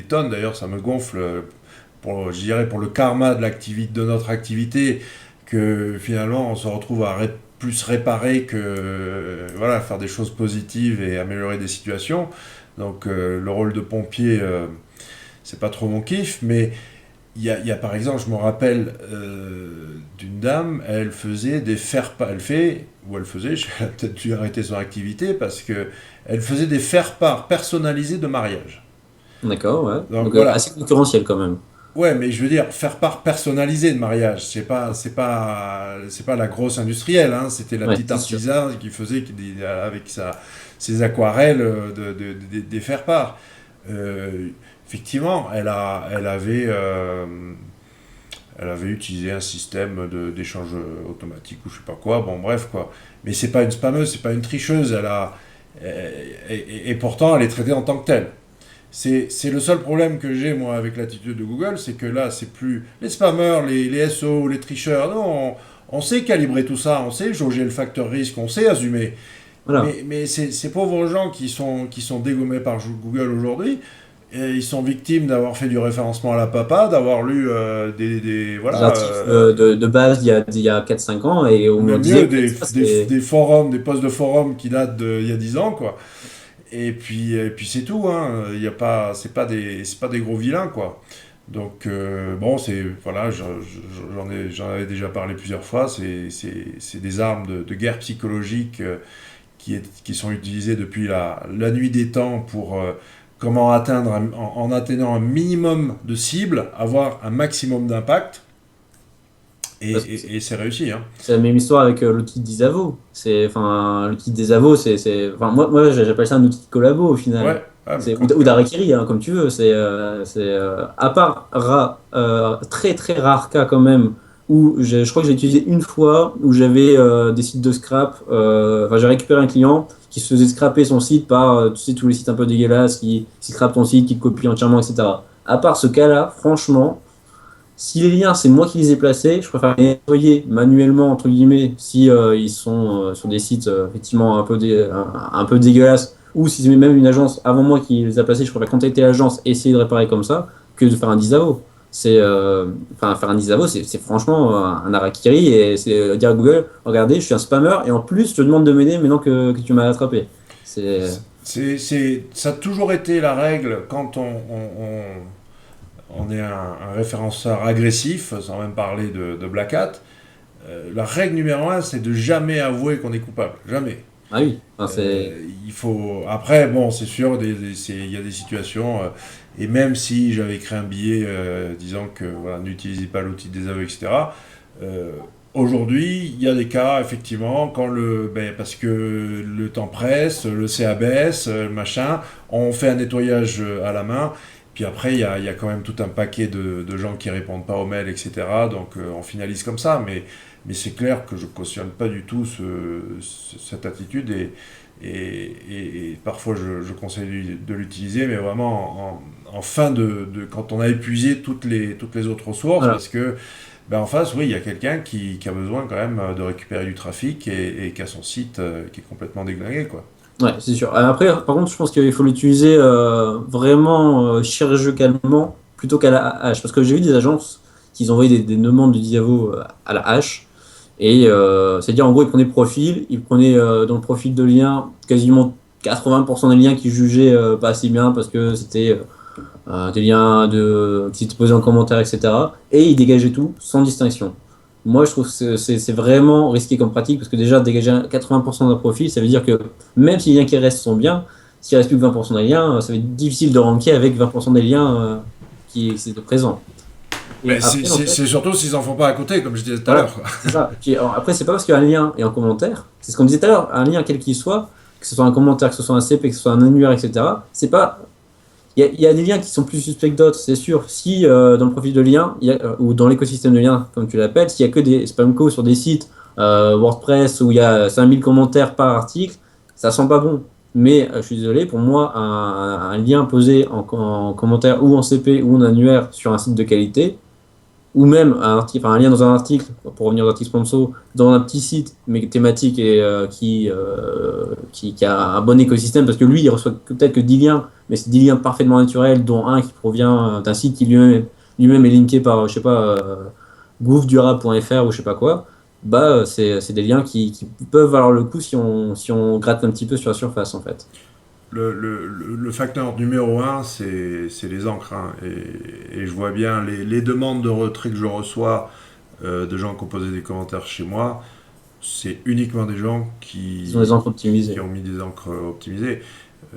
Speaker 1: tonnes. D'ailleurs, ça me gonfle je dirais, pour le karma de notre activité, que finalement, on se retrouve à plus réparer que voilà, faire des choses positives et améliorer des situations. Donc, le rôle de pompier, c'est pas trop mon kiff, mais il y a par exemple, je me rappelle d'une dame, elle faisait des faire-part, elle faisait, j'ai peut-être dû arrêter son activité parce que elle faisait des faire-part personnalisés de mariage.
Speaker 2: D'accord, ouais.
Speaker 1: Donc
Speaker 2: Donc
Speaker 1: voilà.
Speaker 2: assez concurrentiel quand même.
Speaker 1: Ouais, mais je veux dire, faire part personnalisé de mariage, c'est pas la grosse industrielle, hein, c'était la
Speaker 2: Ouais,
Speaker 1: petite
Speaker 2: c'est sûr.
Speaker 1: artisan qui faisait avec ses aquarelles des faire part. Euh, Effectivement, elle avait utilisé un système d'échange automatique ou je sais pas quoi, bon bref quoi. Mais c'est pas une spammeuse, c'est pas une tricheuse, et pourtant elle est traitée en tant que telle. C'est le seul problème que j'ai moi avec l'attitude de Google, c'est que là c'est plus les spammers, les SO, les tricheurs, non, on sait calibrer tout ça, on sait jauger le facteur risque, on sait assumer.
Speaker 2: Voilà.
Speaker 1: Mais ces pauvres gens qui sont dégommés par Google aujourd'hui, et ils sont victimes d'avoir fait du référencement à la papa, d'avoir lu
Speaker 2: Des
Speaker 1: voilà,
Speaker 2: articles de base il y a 4 5 ans et
Speaker 1: ou
Speaker 2: on me
Speaker 1: même
Speaker 2: disait
Speaker 1: mieux,
Speaker 2: que ça c'est.
Speaker 1: des forums, des posts de forums qui datent d'il y a 10 ans, quoi. Et puis c'est tout, hein. Il y a pas, c'est pas des gros vilains, quoi. Donc, bon, voilà, j'en avais déjà parlé plusieurs fois, c'est des armes de guerre psychologique qui sont utilisées depuis la nuit des temps pour comment atteindre, en atteignant un minimum de cibles, avoir un maximum d'impact,
Speaker 2: Parce que
Speaker 1: et c'est réussi, hein.
Speaker 2: c'est la même histoire avec l'outil d'Isavo. Enfin, l'outil d'Isavo, enfin, moi j'appelle ça un outil de collabo au final.
Speaker 1: Ouais, ah, mais
Speaker 2: Ou d'Harakiri, hein, comme tu veux. À part très très rare cas quand même, où je crois que j'ai utilisé une fois, où j'avais des sites de scrap. Enfin, j'ai récupéré un client qui se faisait scraper son site par tu sais, tous les sites un peu dégueulasses qui scrapent ton site, qui te copient entièrement, etc. À part ce cas-là, franchement, si les liens, c'est moi qui les ai placés, je préfère les nettoyer manuellement, entre guillemets, si ils sont sur des sites effectivement un peu dégueulasses, ou si c'est même une agence avant moi qui les a placés, je préfère contacter l'agence et essayer de réparer comme ça, que de faire un disavo. Faire un disavo, c'est franchement un harakiri, et c'est dire à Google, regardez, je suis un spammer, et en plus, je te demande de m'aider maintenant que tu m'as attrapé. C'est...
Speaker 1: Ça a toujours été la règle quand on est un référenceur agressif, sans même parler de Black Hat. La règle numéro un, c'est de jamais avouer qu'on est coupable. Jamais.
Speaker 2: Ah oui, enfin, c'est...
Speaker 1: Il faut. Après, bon, c'est sûr, il y a des situations. Et même si j'avais écrit un billet disant que voilà, n'utilisez pas l'outil des aveux, etc. euh, Aujourd'hui, il y a des cas, effectivement, parce que le temps presse, le CA baisse, machin, on fait un nettoyage à la main. Puis après, il y a quand même tout un paquet de gens qui répondent pas aux mails, etc. Donc on finalise comme ça. Mais c'est clair que je cautionne pas du tout cette attitude et parfois je conseille de l'utiliser, mais vraiment en fin quand on a épuisé toutes les autres ressources,
Speaker 2: Voilà.
Speaker 1: parce que ben en face, oui, il y a quelqu'un qui a besoin quand même de récupérer du trafic et qui a son site qui est complètement déglingué, quoi.
Speaker 2: Ouais, c'est sûr. Après, par contre, je pense qu'il faut l'utiliser vraiment chirurgicalement plutôt qu'à la hache. Parce que j'ai vu des agences qui envoyaient des demandes de Diavo à la hache. Et c'est-à-dire, en gros, ils prenaient le profil, ils prenaient dans le profil de lien quasiment 80% des liens qu'ils jugeaient pas assez bien parce que c'était des liens qui étaient posés en commentaire, etc. Et ils dégageaient tout sans distinction. Moi, je trouve que c'est vraiment risqué comme pratique parce que déjà, dégager 80% d'un profil, ça veut dire que même si les liens qui restent sont bien, s'il reste plus que 20% des liens, ça va être difficile de ranker avec 20% des liens qui étaient présents. Et
Speaker 1: Mais
Speaker 2: après, en fait,
Speaker 1: c'est surtout s'ils en font pas à côté, comme je disais tout à
Speaker 2: voilà,
Speaker 1: l'heure, quoi.
Speaker 2: c'est ça. Puis, alors, après, c'est pas parce qu'un lien est en commentaire, c'est ce qu'on disait tout à l'heure, un lien quel qu'il soit, que ce soit un commentaire, que ce soit un CP, que ce soit un annuaire, etc. C'est pas. Il y a des liens qui sont plus suspects que d'autres, c'est sûr. Si dans le profil de lien, ou dans l'écosystème de liens, comme tu l'appelles, s'il y a que des spam calls sur des sites WordPress où il y a 5000 commentaires par article, ça sent pas bon. Mais je suis désolé, pour moi, un lien posé en commentaire ou en CP ou en annuaire sur un site de qualité, ou même un lien dans un article, pour revenir aux articles sponsor, dans un petit site mais thématique et qui a un bon écosystème, parce que lui, il reçoit peut-être que 10 liens, mais c'est 10 liens parfaitement naturels, dont un qui provient d'un site qui lui-même est linké par, je sais pas, gouffdurable.fr ou je sais pas quoi. Bah, c'est des liens qui peuvent valoir le coup si on gratte un petit peu sur la surface, en fait.
Speaker 1: Le facteur numéro un, c'est les encres, hein. Et je vois bien les demandes de retrait que je reçois de gens qui ont posé des commentaires chez moi, c'est uniquement des gens
Speaker 2: Ils ont des encres
Speaker 1: qui
Speaker 2: optimisées.
Speaker 1: ont mis des encres optimisées.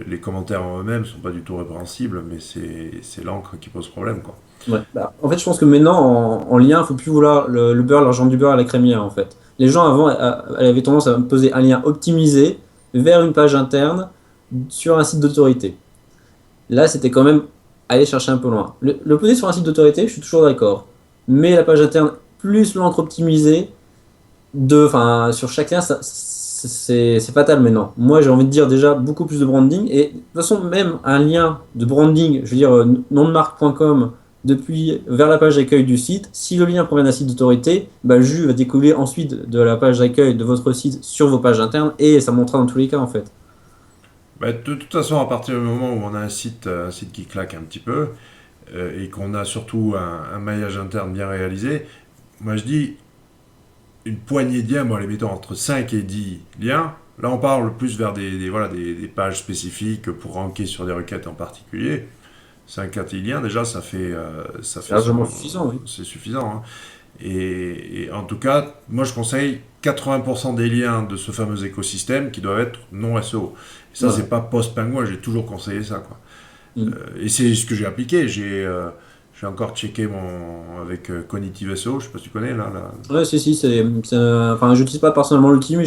Speaker 1: Les commentaires en eux-mêmes sont pas du tout répréhensibles, mais c'est l'encre qui pose problème, quoi.
Speaker 2: Ouais. Bah, en fait, je pense que maintenant, en lien, il faut plus vouloir le beurre, l'argent du beurre à la crémière, en fait. Les gens, avant, avaient tendance à poser un lien optimisé vers une page interne sur un site d'autorité. Là, c'était quand même aller chercher un peu loin. Le poser sur un site d'autorité, je suis toujours d'accord. Mais la page interne plus l'encre optimisée, sur chaque lien, c'est fatal maintenant. Moi, j'ai envie de dire déjà beaucoup plus de branding. Et de toute façon, même un lien de branding, je veux dire, nondemarque.com, depuis vers la page d'accueil du site, si le lien provient d'un site d'autorité, bah, le jus va découler ensuite de la page d'accueil de votre site sur vos pages internes et ça montera dans tous les cas en fait.
Speaker 1: Bah, de toute façon, à partir du moment où on a un site qui claque un petit peu, et qu'on a surtout un maillage interne bien réalisé, moi je dis une poignée de liens, moi les mettons entre 5 et 10 liens. Là, on parle plus vers voilà, des pages spécifiques pour ranker sur des requêtes en particulier. 5 à 10 liens, déjà, ça
Speaker 2: C'est
Speaker 1: fait
Speaker 2: largement suffisant, oui.
Speaker 1: c'est suffisant, hein. Et en tout cas, moi je conseille 80% des liens de ce fameux écosystème qui doivent être non SEO. Et ça,
Speaker 2: Voilà.
Speaker 1: c'est pas post-pingouin, j'ai toujours conseillé ça, quoi.
Speaker 2: Mm.
Speaker 1: Et c'est ce que j'ai appliqué. j'ai encore checké avec Cognitive SEO, je sais pas si tu connais là.
Speaker 2: Ouais, si, enfin, j'utilise pas personnellement l'outil, mais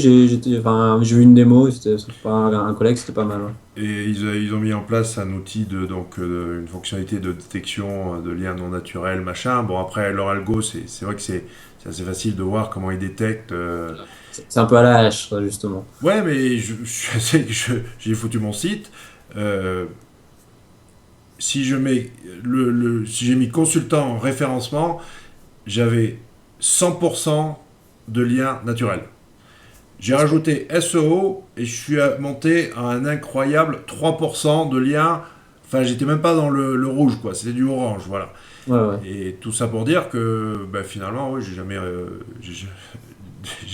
Speaker 2: enfin, j'ai vu une démo, et c'était pas un collègue, c'était pas mal. Ouais.
Speaker 1: Et ils ont mis en place un outil une fonctionnalité de détection de liens non naturels, machin. Bon, après, leur algo, c'est vrai que c'est assez facile de voir comment ils détectent.
Speaker 2: C'est un peu à la hache, ça, justement.
Speaker 1: Ouais, mais j'ai foutu mon site. Euh, si je mets si j'ai mis consultant en référencement, j'avais 100% de liens naturels. J'ai rajouté SEO et je suis monté à un incroyable 3% de liens. Enfin, j'étais même pas dans le rouge, quoi. C'était du orange, voilà.
Speaker 2: Ouais, ouais.
Speaker 1: Et tout ça pour dire que finalement, oui, j'ai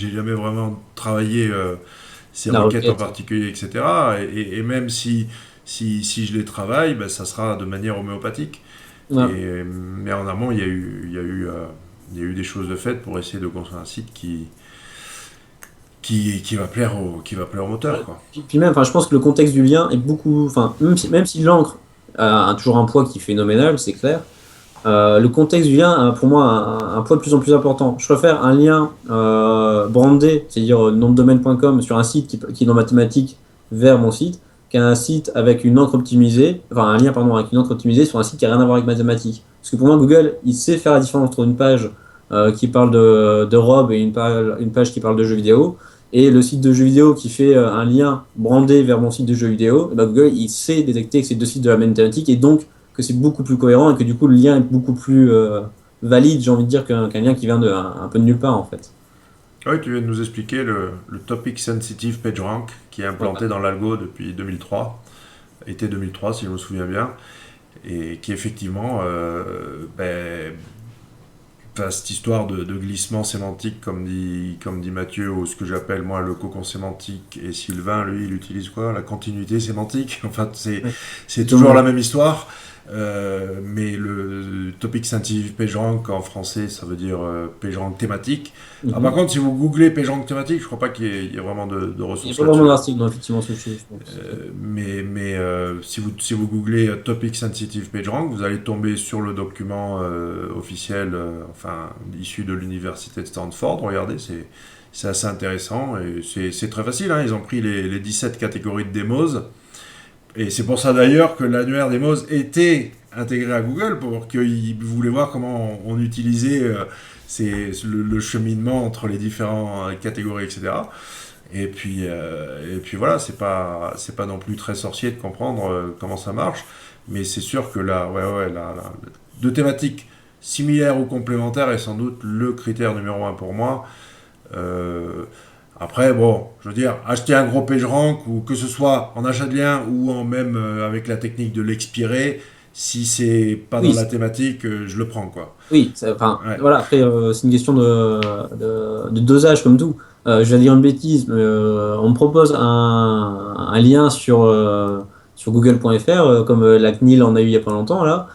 Speaker 1: jamais vraiment travaillé ces
Speaker 2: La
Speaker 1: requêtes en
Speaker 2: requête.
Speaker 1: particulier, etc. Et même si je les travaille, ça sera de manière homéopathique.
Speaker 2: Ouais.
Speaker 1: Mais en amont, il y a eu des choses de faites pour essayer de construire un site qui va plaire au moteur, quoi.
Speaker 2: Puis même, enfin, je pense que le contexte du lien est beaucoup. Enfin, même si l'encre a toujours un poids qui est phénoménal, c'est clair. Le contexte du lien a pour moi un poids de plus en plus important. Je préfère un lien brandé, c'est-à-dire nomdedomaine.com sur un site qui est dans mathématiques vers mon site, qu'un site avec une encre optimisée, enfin un lien pardon avec une encre optimisée sur un site qui n'a rien à voir avec mathématiques. Parce que pour moi, Google, il sait faire la différence entre une page qui parle de robe et une page qui parle de jeux vidéo. Et le site de jeux vidéo qui fait un lien brandé vers mon site de jeux vidéo, et ben Google, il sait détecter que c'est deux sites de la même thématique et donc que c'est beaucoup plus cohérent et que du coup le lien est beaucoup plus valide, j'ai envie de dire, qu'un lien qui vient un peu de nulle part en fait.
Speaker 1: Ah oui, tu viens de nous expliquer le Topic Sensitive PageRank qui est implanté
Speaker 2: Ouais.
Speaker 1: dans l'algo depuis 2003, été 2003 si je me souviens bien, et qui effectivement, cette histoire de glissement sémantique, comme dit Mathieu, ou ce que j'appelle moi le cocon sémantique, et Sylvain, lui, il utilise quoi? La continuité sémantique. Enfin,
Speaker 2: Ouais.
Speaker 1: c'est toujours
Speaker 2: Totalement.
Speaker 1: la même histoire. Mais le topic scientifique PageRank en français, ça veut dire PageRank thématique. Ah, par
Speaker 2: Mhm.
Speaker 1: contre, si vous googlez PageRank thématique, je crois pas qu'il y ait vraiment de
Speaker 2: Il n'y a
Speaker 1: ressources
Speaker 2: pas vraiment
Speaker 1: là-dessus.
Speaker 2: d'article, non, effectivement, sur le sujet, je pense.
Speaker 1: Si vous googlez Topic Sensitive PageRank, vous allez tomber sur le document officiel, enfin, issu de l'université de Stanford. Regardez, c'est assez intéressant et c'est très facile, hein. Ils ont pris les 17 catégories de demos. Et c'est pour ça d'ailleurs que l'annuaire des Moz était intégré à Google pour qu'ils voulaient voir comment on utilisait le cheminement entre les différentes catégories, etc. Et puis voilà, c'est pas non plus très sorcier de comprendre comment ça marche, mais c'est sûr que là, deux thématiques similaires ou complémentaires est sans doute le critère numéro un pour moi. Euh, Après, bon, je veux dire, acheter un gros PageRank, ou que ce soit en achat de lien ou en même avec la technique de l'expirer, si c'est pas dans
Speaker 2: Oui,
Speaker 1: la thématique, je le prends, quoi.
Speaker 2: oui, enfin,
Speaker 1: Ouais.
Speaker 2: voilà, après, c'est une question de dosage comme tout. Je vais dire une bêtise, mais on me propose un lien sur google.fr, comme la CNIL en a eu il y a pas longtemps, là.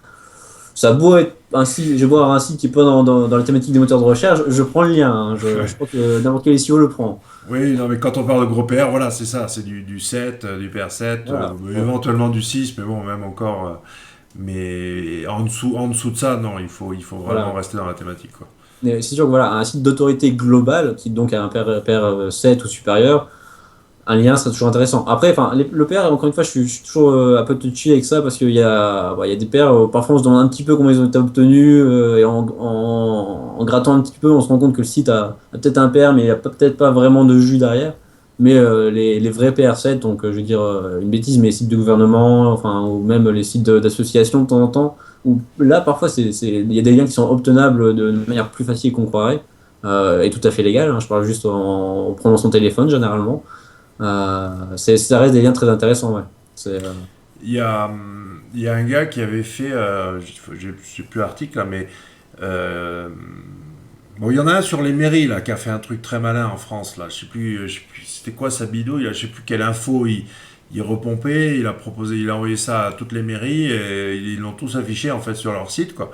Speaker 2: Ça a beau être un site, je vais voir un site qui est pas dans la thématique des moteurs de recherche, je prends le lien, hein. Je crois que n'importe quel SEO le prend.
Speaker 1: Oui, non, mais quand on parle de gros PR, voilà, c'est ça, c'est du 7, du PR7,
Speaker 2: Voilà.
Speaker 1: éventuellement du 6, mais bon, même encore. Mais en dessous de ça, non, il faut vraiment
Speaker 2: Voilà.
Speaker 1: rester dans la thématique, quoi.
Speaker 2: Mais c'est sûr que voilà, un site d'autorité globale, qui donc a un pair 7 ou supérieur, un lien, c'est toujours intéressant. Après, enfin, le pair, encore une fois, je suis toujours un peu touchy avec ça parce qu'il y a des pairs, parfois on se demande un petit peu comment ils ont été obtenus et en grattant un petit peu, on se rend compte que le site a peut-être un pair, mais il n'y a peut-être pas vraiment de jus derrière. Mais les vrais PR7, donc je veux dire une bêtise, mais les sites de gouvernement, enfin, ou même les sites d'associations de temps en temps, où là, parfois, il y a des liens qui sont obtenables de manière plus facile qu'on croirait et tout à fait légal, hein. Je parle juste en prenant son téléphone généralement. Ça reste des liens très intéressants, ouais.
Speaker 1: Il y a un gars qui avait fait, je sais plus l'article là, mais euh, bon, il y en a un sur les mairies là qui a fait un truc très malin en France là. Je sais plus c'était quoi sa bidouille, là, je sais plus quelle info il repompait, il a envoyé ça à toutes les mairies et ils l'ont tous affiché en fait sur leur site, quoi.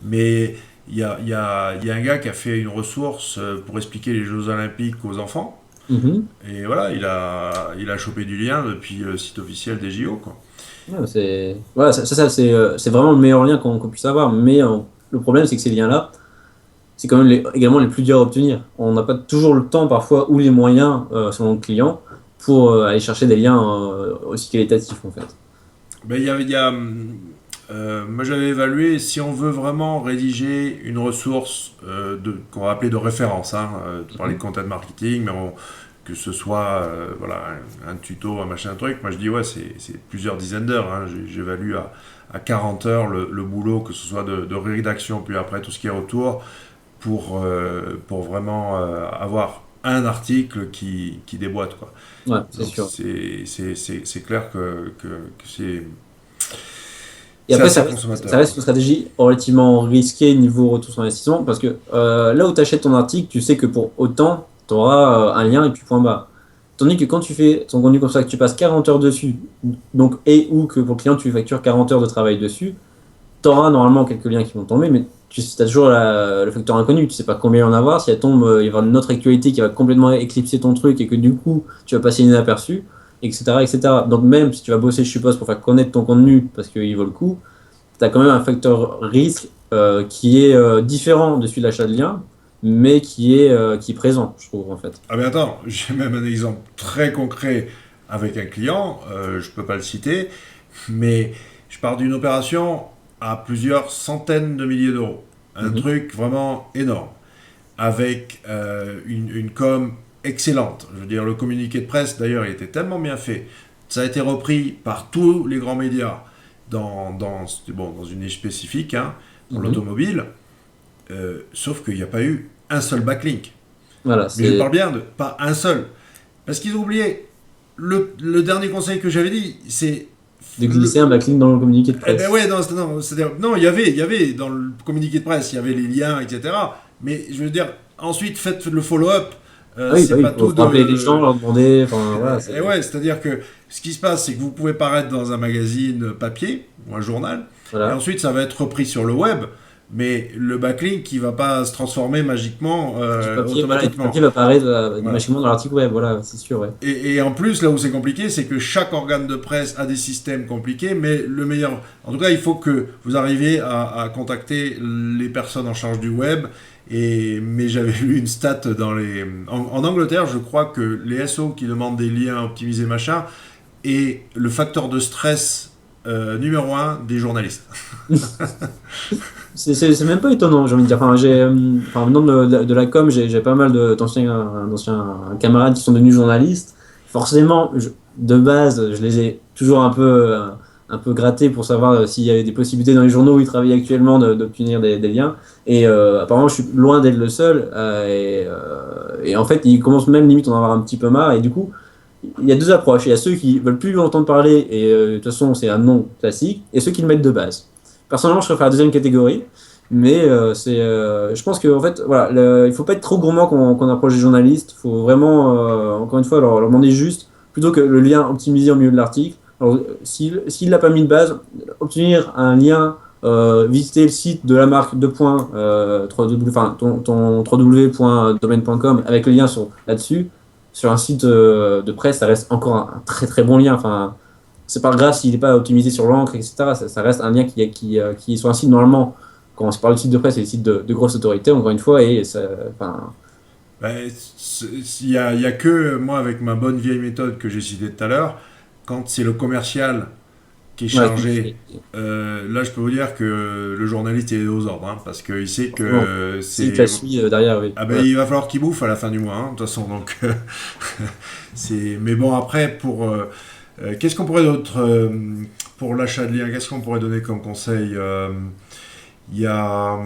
Speaker 1: Mais il y a un gars qui a fait une ressource pour expliquer les Jeux Olympiques aux enfants.
Speaker 2: Mhm.
Speaker 1: Et voilà, il a chopé du lien depuis le site officiel des JO, quoi.
Speaker 2: Ouais, c'est vraiment le meilleur lien qu'on puisse avoir. Mais le problème, c'est que ces liens-là, c'est quand même également les plus durs à obtenir. On n'a pas toujours le temps parfois ou les moyens, selon le client, pour aller chercher des liens aussi qualitatifs en fait.
Speaker 1: Ben, moi j'avais évalué, si on veut vraiment rédiger une ressource qu'on va appeler de référence, hein, tu parlais de
Speaker 2: Mhm.
Speaker 1: content marketing, mais que ce soit voilà, un tuto, un machin, un truc, moi je dis ouais, c'est plusieurs dizaines d'heures. Hein. J'évalue à 40 heures le boulot, que ce soit de rédaction, puis après tout ce qui est autour, pour vraiment avoir un article qui déboîte, quoi.
Speaker 2: Ouais, c'est
Speaker 1: Donc
Speaker 2: sûr.
Speaker 1: c'est clair que
Speaker 2: Et
Speaker 1: c'est
Speaker 2: après,
Speaker 1: assez
Speaker 2: ça
Speaker 1: consommateur,
Speaker 2: reste
Speaker 1: quoi.
Speaker 2: une stratégie relativement risquée niveau retour sur investissement parce que là où tu achètes ton article, tu sais que pour autant, tu auras un lien et puis point barre. Tandis que quand tu fais ton contenu comme ça, que tu passes 40 heures dessus, donc et ou que pour le client tu factures 40 heures de travail dessus, tu auras normalement quelques liens qui vont tomber, mais tu as toujours le facteur inconnu. Tu sais pas combien il va en avoir. Si elle tombe, il va y avoir une autre actualité qui va complètement éclipser ton truc et que du coup, tu vas passer inaperçu, etc., etc. Donc même si tu vas bosser, je suppose, pour faire connaître ton contenu parce qu'il vaut le coup, tu as quand même un facteur risque qui est différent de celui de l'achat de liens, mais qui est présent, je trouve, en fait.
Speaker 1: Ah mais attends, j'ai même un exemple très concret avec un client, je peux pas le citer, mais je pars d'une opération à plusieurs centaines de milliers d'euros. Un
Speaker 2: Mhm.
Speaker 1: truc vraiment énorme, avec une com excellente. Je veux dire, le communiqué de presse, d'ailleurs, il était tellement bien fait. Ça a été repris par tous les grands médias dans une niche spécifique, hein, pour
Speaker 2: Mhm.
Speaker 1: l'automobile, sauf qu'il n'y a pas eu un seul backlink.
Speaker 2: Voilà,
Speaker 1: Mais je
Speaker 2: c'est
Speaker 1: parle bien de pas un seul. Parce qu'ils ont oublié. Le dernier conseil que j'avais dit, c'est.
Speaker 2: de glisser
Speaker 1: Le,
Speaker 2: un backlink dans le communiqué de
Speaker 1: eh ben
Speaker 2: presse.
Speaker 1: ouais, non, c'est-à-dire, non, il y avait dans le communiqué de presse, il y avait les liens, etc. Mais je veux dire, ensuite, faites le follow-up.
Speaker 2: Ah oui, bah
Speaker 1: C'est
Speaker 2: oui,
Speaker 1: pas
Speaker 2: faut
Speaker 1: tout
Speaker 2: rappeler les gens,
Speaker 1: de.
Speaker 2: leur demander, enfin voilà,
Speaker 1: Et ouais, c'est-à-dire que ce qui se passe, c'est que vous pouvez paraître dans un magazine papier ou un journal, et
Speaker 2: voilà.
Speaker 1: ensuite ça va être repris sur le web, mais le backlink, il va pas se transformer magiquement,
Speaker 2: Et puis
Speaker 1: automatiquement.
Speaker 2: papier va apparaître
Speaker 1: Voilà.
Speaker 2: magiquement dans l'article web, voilà, c'est sûr, ouais.
Speaker 1: Et en plus, là où c'est compliqué, c'est que chaque organe de presse a des systèmes compliqués, mais le meilleur. En tout cas, il faut que vous arriviez à contacter les personnes en charge du web. Mais j'avais lu une stat en Angleterre, je crois que les SO qui demandent des liens optimisés, machin, est le facteur de stress numéro un des journalistes.
Speaker 2: C'est même pas étonnant, j'ai envie de dire. Enfin, venant de la com, j'ai pas mal d'anciens camarades qui sont devenus journalistes. Forcément, de base, je les ai toujours un peu grattés pour savoir s'il y avait des possibilités dans les journaux où ils travaillaient actuellement d'obtenir des liens. Et apparemment, je suis loin d'être le seul. Et en fait, ils commencent même limite à en avoir un petit peu marre. Et du coup, il y a deux approches. Il y a ceux qui veulent plus entendre parler, et de toute façon, c'est un non classique, et ceux qui le mettent de base. Personnellement, je préfère la deuxième catégorie, mais je pense qu'en fait, voilà, il faut pas être trop gourmand quand on approche des journalistes. Il faut vraiment, encore une fois, leur demander juste, plutôt que le lien optimisé au milieu de l'article. Alors, s'il l'a pas mis de base, obtenir un lien, visiter le site de la marque, 3W, enfin, ton www.domaine.com avec le lien là-dessus, sur un site de presse, ça reste encore un très très bon lien. Enfin, c'est pas grave s'il n'est pas optimisé sur l'encre, etc. Ça reste un lien qui est sur un site normalement. Quand on se parle de site de presse, c'est des sites de grosse autorité, encore une fois, et enfin,
Speaker 1: Ben, il y a que moi, avec ma bonne vieille méthode que j'ai citée tout à l'heure, quand c'est le commercial qui est
Speaker 2: ouais,
Speaker 1: chargé, là je peux vous dire que le journaliste il est aux ordres, hein, parce qu'il sait
Speaker 2: forcément.
Speaker 1: que
Speaker 2: S'il te
Speaker 1: c'est.
Speaker 2: la suit derrière, oui.
Speaker 1: Ah ben
Speaker 2: Ouais.
Speaker 1: il va falloir qu'il bouffe à la fin du mois, hein, de toute façon. Donc c'est. Mais bon après qu'est-ce qu'on pourrait d'autre pour l'achat de liens, qu'est-ce qu'on pourrait donner comme conseil. Il y a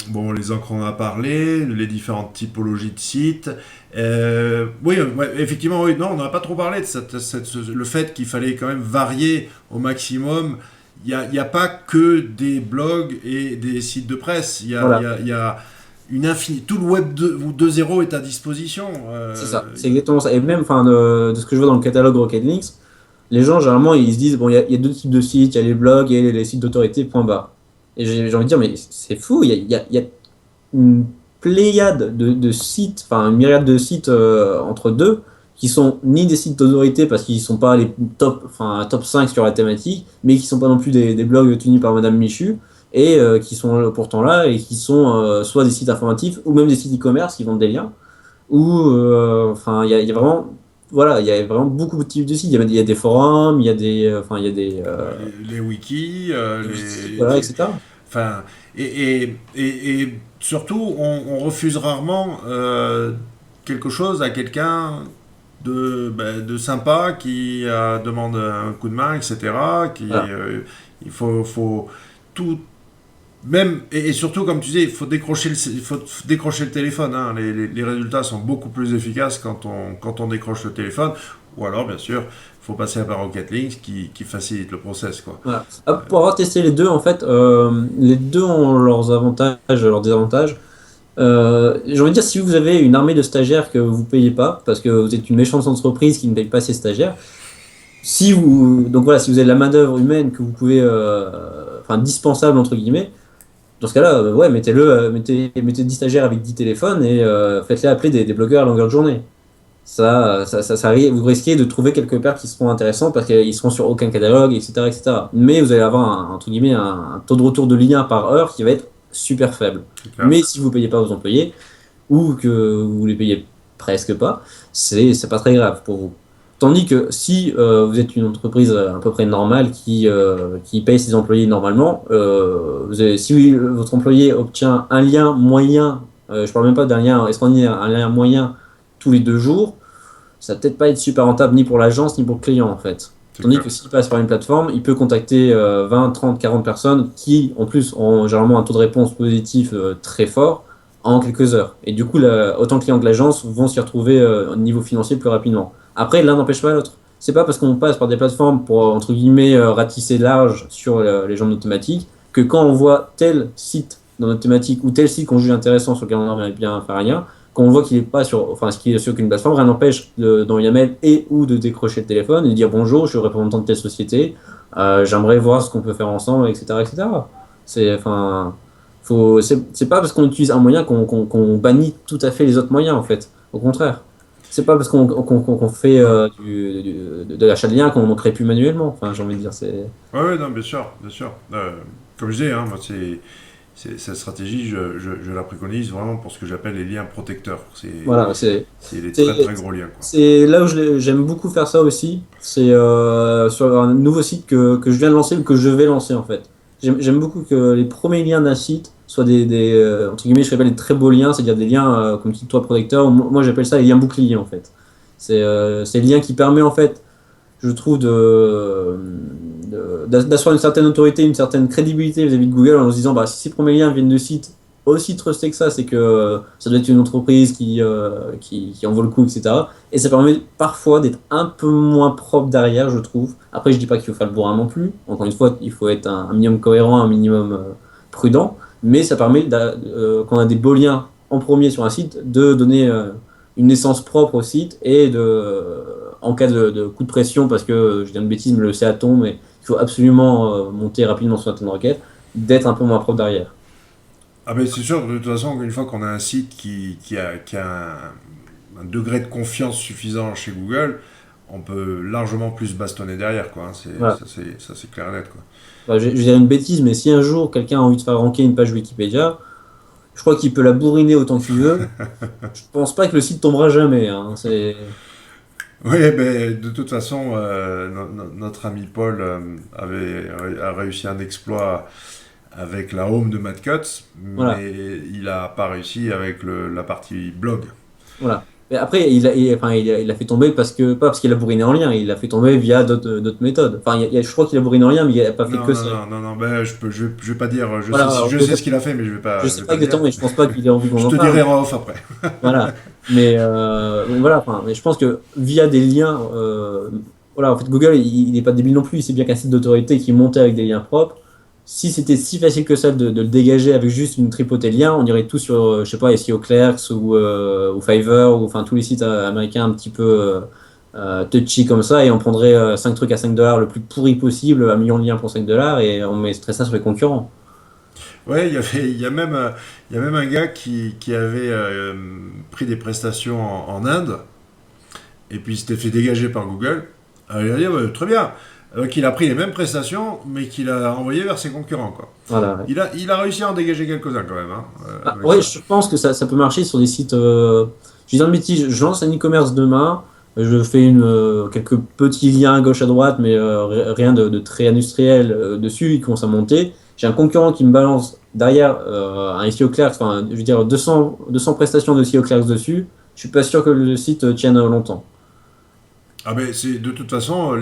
Speaker 1: bon, les encres on en a parlé, les différentes typologies de sites. Oui, ouais, effectivement, oui, non, on n'a pas trop parlé de le fait qu'il fallait quand même varier au maximum. Il y a pas que des blogs et des sites de presse.
Speaker 2: Voilà,
Speaker 1: Il y a une infinie. Tout le web 2.0 est à disposition.
Speaker 2: c'est ça. C'est exactement ça. Et même, enfin, de ce que je vois dans le catalogue Rocket Links, les gens, généralement, ils se disent, bon, il y a deux types de sites, il y a les blogs et les sites d'autorité, point barre. Et j'ai envie de dire, mais c'est fou, il y a une pléiade de sites, enfin une myriade de sites entre deux, qui sont ni des sites d'autorité parce qu'ils sont pas les top 5 sur la thématique, mais qui sont pas non plus des blogs tenus par Madame Michu, et qui sont pourtant là, et qui sont soit des sites informatifs, ou même des sites e-commerce qui vendent des liens, ou enfin il y a vraiment voilà, il y a vraiment beaucoup de types de sites. Il y a des forums, il y a des, enfin, il y a
Speaker 1: Les wikis,
Speaker 2: des wikis, voilà, etc.
Speaker 1: enfin, et surtout, on refuse rarement quelque chose à quelqu'un de sympa qui demande un coup de main, etc.
Speaker 2: Voilà.
Speaker 1: Il faut tout, même, et surtout, comme tu disais, il faut décrocher le téléphone. Hein. Les résultats sont beaucoup plus efficaces quand on décroche le téléphone. Ou alors, bien sûr, il faut passer par Rocket Links qui facilite le process. Quoi.
Speaker 2: Voilà. Ah, pour avoir testé les deux, en fait, les deux ont leurs avantages, leurs désavantages. J'ai envie de dire, si vous avez une armée de stagiaires que vous payez pas, parce que vous êtes une méchante entreprise qui ne paye pas ses stagiaires, donc voilà, si vous avez de la main-d'œuvre humaine que vous pouvez, enfin, dispensable entre guillemets, dans ce cas-là, ouais, mettez 10 stagiaires avec 10 téléphones et faites-les appeler des blogueurs à longueur de journée. Vous risquez de trouver quelques paires qui seront intéressants parce qu'ils seront sur aucun catalogue, etc., etc. Mais vous allez avoir entre guillemets, un taux de retour de liens par heure qui va être super faible.
Speaker 1: C'est clair.
Speaker 2: Mais si vous ne payez pas vos employés, ou que vous les payez presque pas, c'est pas très grave pour vous. Tandis que si vous êtes une entreprise à peu près normale qui paye ses employés normalement, si votre employé obtient un lien moyen, je parle même pas d'un lien extraordinaire, un lien moyen tous les 2 jours, ça va peut-être pas être super rentable ni pour l'agence ni pour le client en fait.
Speaker 1: C'est
Speaker 2: Tandis
Speaker 1: clair.
Speaker 2: que s'il passe par une plateforme, il peut contacter 20, 30, 40 personnes qui, en plus, ont généralement un taux de réponse positif très fort en quelques heures. Et du coup, autant le client que l'agence vont s'y retrouver au niveau financier plus rapidement. Après, l'un n'empêche pas l'autre. C'est pas parce qu'on passe par des plateformes pour, entre guillemets, ratisser large sur les gens de notre thématique, que quand on voit tel site dans notre thématique ou tel site qu'on juge intéressant sur lequel on aimerait bien faire rien, quand on voit qu'il est pas sur, enfin, ce qu'il est sur aucune plateforme, rien n'empêche d'envoyer un mail et ou de décrocher le téléphone et de dire bonjour, je suis représentant de telle société, j'aimerais voir ce qu'on peut faire ensemble, etc., etc. Enfin, c'est pas parce qu'on utilise un moyen qu'on bannit tout à fait les autres moyens, en fait. Au contraire. C'est pas parce qu'on fait de l'achat de liens qu'on ne crée plus manuellement. Enfin, j'ai envie de dire, c'est.
Speaker 1: Ouais, ouais, non, bien sûr, bien sûr. Comme je disais, hein, moi, cette stratégie, je la préconise vraiment pour ce que j'appelle les liens protecteurs.
Speaker 2: Voilà,
Speaker 1: C'est des très
Speaker 2: c'est
Speaker 1: très gros liens, quoi.
Speaker 2: c'est là où j'aime beaucoup faire ça aussi. C'est sur un nouveau site que je viens de lancer ou que je vais lancer en fait. J'aime beaucoup que les premiers liens d'un site soient entre guillemets, je appelle des très beaux liens, c'est-à-dire des liens comme titre toit protecteur. Moi, j'appelle ça les liens boucliers en fait. C'est le lien qui permet en fait, je trouve, d'asseoir une certaine autorité, une certaine crédibilité vis-à-vis de Google en se disant, bah, si ces premiers liens viennent de sites aussi trustés que ça, c'est que ça doit être une entreprise qui en vaut le coup, etc. Et ça permet parfois d'être un peu moins propre derrière, je trouve. Après, je dis pas qu'il faut faire le bourrin non plus. Encore une fois, il faut être un minimum cohérent, un minimum prudent. Mais ça permet, quand on a des beaux liens en premier sur un site, de donner une naissance propre au site et en cas de coup de pression, parce que je dis une bêtise, mais le CA tombe, mais il faut absolument monter rapidement sur certaines requêtes, d'être un peu moins propre derrière.
Speaker 1: Ah, mais c'est sûr, de toute façon, une fois qu'on a un site qui a un degré de confiance suffisant chez Google, on peut largement plus bastonner derrière, quoi. Hein.
Speaker 2: Voilà.
Speaker 1: Ça, c'est clair et net, quoi.
Speaker 2: Enfin, je dirais une bêtise, mais si un jour quelqu'un a envie de faire ranker une page Wikipédia, je crois qu'il peut la bourriner autant qu'il veut. Je pense pas que le site tombera jamais. Hein.
Speaker 1: Oui, ben, de toute façon, notre ami Paul a réussi un exploit avec la home de Mad Cuts,
Speaker 2: Voilà.
Speaker 1: mais il a pas réussi avec la partie blog.
Speaker 2: Voilà. Et après, enfin, il a fait tomber pas parce qu'il a bourriné en lien, il l'a fait tomber via d'autres méthodes. Enfin, je crois qu'il a bourriné en lien, mais il n'a pas fait
Speaker 1: Non,
Speaker 2: que
Speaker 1: non,
Speaker 2: ça.
Speaker 1: non, non, non, ben, je vais pas dire,
Speaker 2: Voilà,
Speaker 1: je sais ce qu'il a fait, mais
Speaker 2: je
Speaker 1: je
Speaker 2: sais
Speaker 1: vais
Speaker 2: pas
Speaker 1: pas le dire.
Speaker 2: exactement, mais je pense pas qu'il ait envie qu'on
Speaker 1: Je
Speaker 2: en
Speaker 1: te
Speaker 2: parle.
Speaker 1: dirai en off après.
Speaker 2: Voilà. Mais voilà, enfin, mais je pense que via des liens, voilà, en fait, Google, il n'est pas débile non plus, il sait bien qu'un site d'autorité qui est monté avec des liens propres, si c'était si facile que ça de le dégager avec juste une tripotée de liens, on irait tout sur, je sais pas, SEO Clerks ou Fiverr, ou enfin tous les sites américains un petit peu touchy comme ça, et on prendrait 5 trucs à $5 le plus pourri possible, 1 million de liens pour $5, et on mettrait ça sur les concurrents.
Speaker 1: Ouais, il y a même un gars qui avait pris des prestations en Inde, et puis il s'était fait dégager par Google. Alors il a dit, ouais, très bien. Donc il a pris les mêmes prestations, mais qu'il a envoyé vers ses concurrents, quoi.
Speaker 2: Voilà, ouais.
Speaker 1: Il a réussi à en dégager quelques-uns quand même, hein,
Speaker 2: Ah,
Speaker 1: avec
Speaker 2: ouais,
Speaker 1: ça.
Speaker 2: je pense que ça peut marcher sur des sites. Je dis un bêtise, je lance un e-commerce demain, je fais quelques petits liens à gauche à droite, mais rien de très industriel dessus, il commence à monter. J'ai un concurrent qui me balance derrière un SEO Clerks, enfin, je veux dire 200 prestations de SEO Clerks dessus. Je suis pas sûr que le site tienne longtemps.
Speaker 1: Ah ben c'est de toute façon,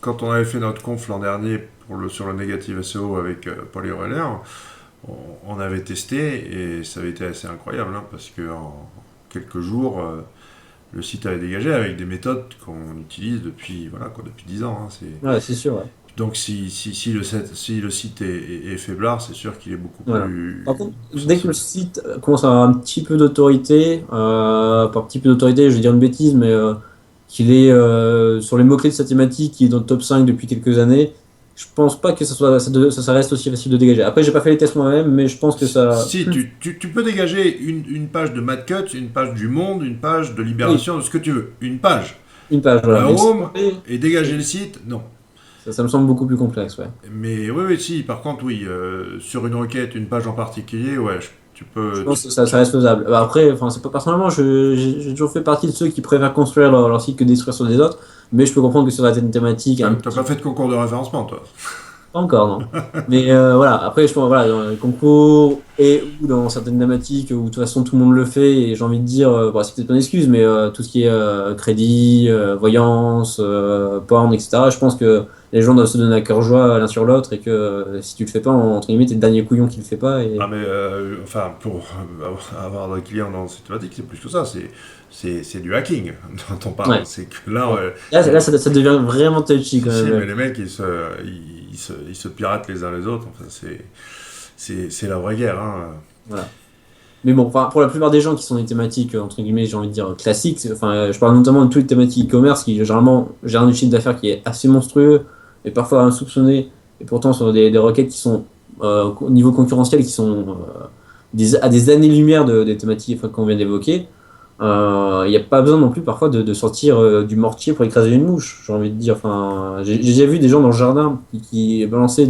Speaker 1: quand on avait fait notre conf l'an dernier sur le négatif SEO avec Paul Eureler, on avait testé et ça avait été assez incroyable, hein, parce que en quelques jours, le site avait dégagé avec des méthodes qu'on utilise depuis, voilà, quoi, depuis 10 ans, hein,
Speaker 2: Ouais, c'est sûr, ouais.
Speaker 1: donc si le site est faiblard, c'est sûr qu'il est beaucoup
Speaker 2: Voilà. Par
Speaker 1: plus
Speaker 2: contre, dès que le
Speaker 1: sensible.
Speaker 2: site commence à avoir un petit peu d'autorité, par petit peu d'autorité, je vais dire une bêtise, mais qu'il est sur les mots-clés de sa thématique, qui est dans le top 5 depuis quelques années, je pense pas que ça reste aussi facile de dégager. Après, j'ai pas fait les tests moi-même, mais je pense que ça.
Speaker 1: Si,
Speaker 2: Plus.
Speaker 1: tu peux dégager une page de Mad Cut, une page du Monde, une page de
Speaker 2: Oui,
Speaker 1: Libération, de ce que tu veux. Une page.
Speaker 2: une page, voilà.
Speaker 1: Un
Speaker 2: Mais le site
Speaker 1: home
Speaker 2: complet,
Speaker 1: et dégager le site, non.
Speaker 2: ça me semble beaucoup plus complexe, ouais.
Speaker 1: Mais oui, oui, si, par contre, oui, sur une requête, une page en particulier, ouais, tu
Speaker 2: Je
Speaker 1: peux.
Speaker 2: pense que ça reste faisable. Après, enfin, c'est pas personnellement, j'ai toujours fait partie de ceux qui préfèrent construire leur site que détruire sur des autres, mais je peux comprendre que sur une thématique un
Speaker 1: T'as pas
Speaker 2: petit.
Speaker 1: fait de concours de référencement, toi.
Speaker 2: Pas encore, non. Mais voilà, après, je pense, voilà, dans les concours et ou dans certaines thématiques où de toute façon tout le monde le fait, et j'ai envie de dire, bon, c'est peut-être pas une excuse, mais tout ce qui est crédit, voyance, porn, etc., je pense que les gens doivent se donner à cœur joie l'un sur l'autre et que si tu le fais pas, entre guillemets, t'es le dernier couillon qui le fait pas.
Speaker 1: Ah,
Speaker 2: Et...
Speaker 1: mais enfin, pour avoir des clients dans cette thématique, c'est plus que ça. C'est du hacking dont on parle.
Speaker 2: Ouais.
Speaker 1: C'est que là,
Speaker 2: Bon. Là, ça devient vraiment touchy quand
Speaker 1: si,
Speaker 2: même.
Speaker 1: mais les mecs, ils se piratent les uns les autres. Enfin, c'est la vraie guerre, hein.
Speaker 2: Voilà. Mais bon, enfin, pour la plupart des gens qui sont des thématiques, entre guillemets, j'ai envie de dire classiques, enfin, je parle notamment de toutes les thématiques e-commerce qui, généralement, gèrent un chiffre d'affaires qui est assez monstrueux et parfois insoupçonné, et pourtant sur des requêtes qui sont au niveau concurrentiel, qui sont à des années-lumière des thématiques enfin, qu'on vient d'évoquer. Il n'y a pas besoin non plus parfois de sortir du mortier pour écraser une mouche, j'ai envie de dire. Enfin, j'ai déjà vu des gens dans le jardin qui balançaient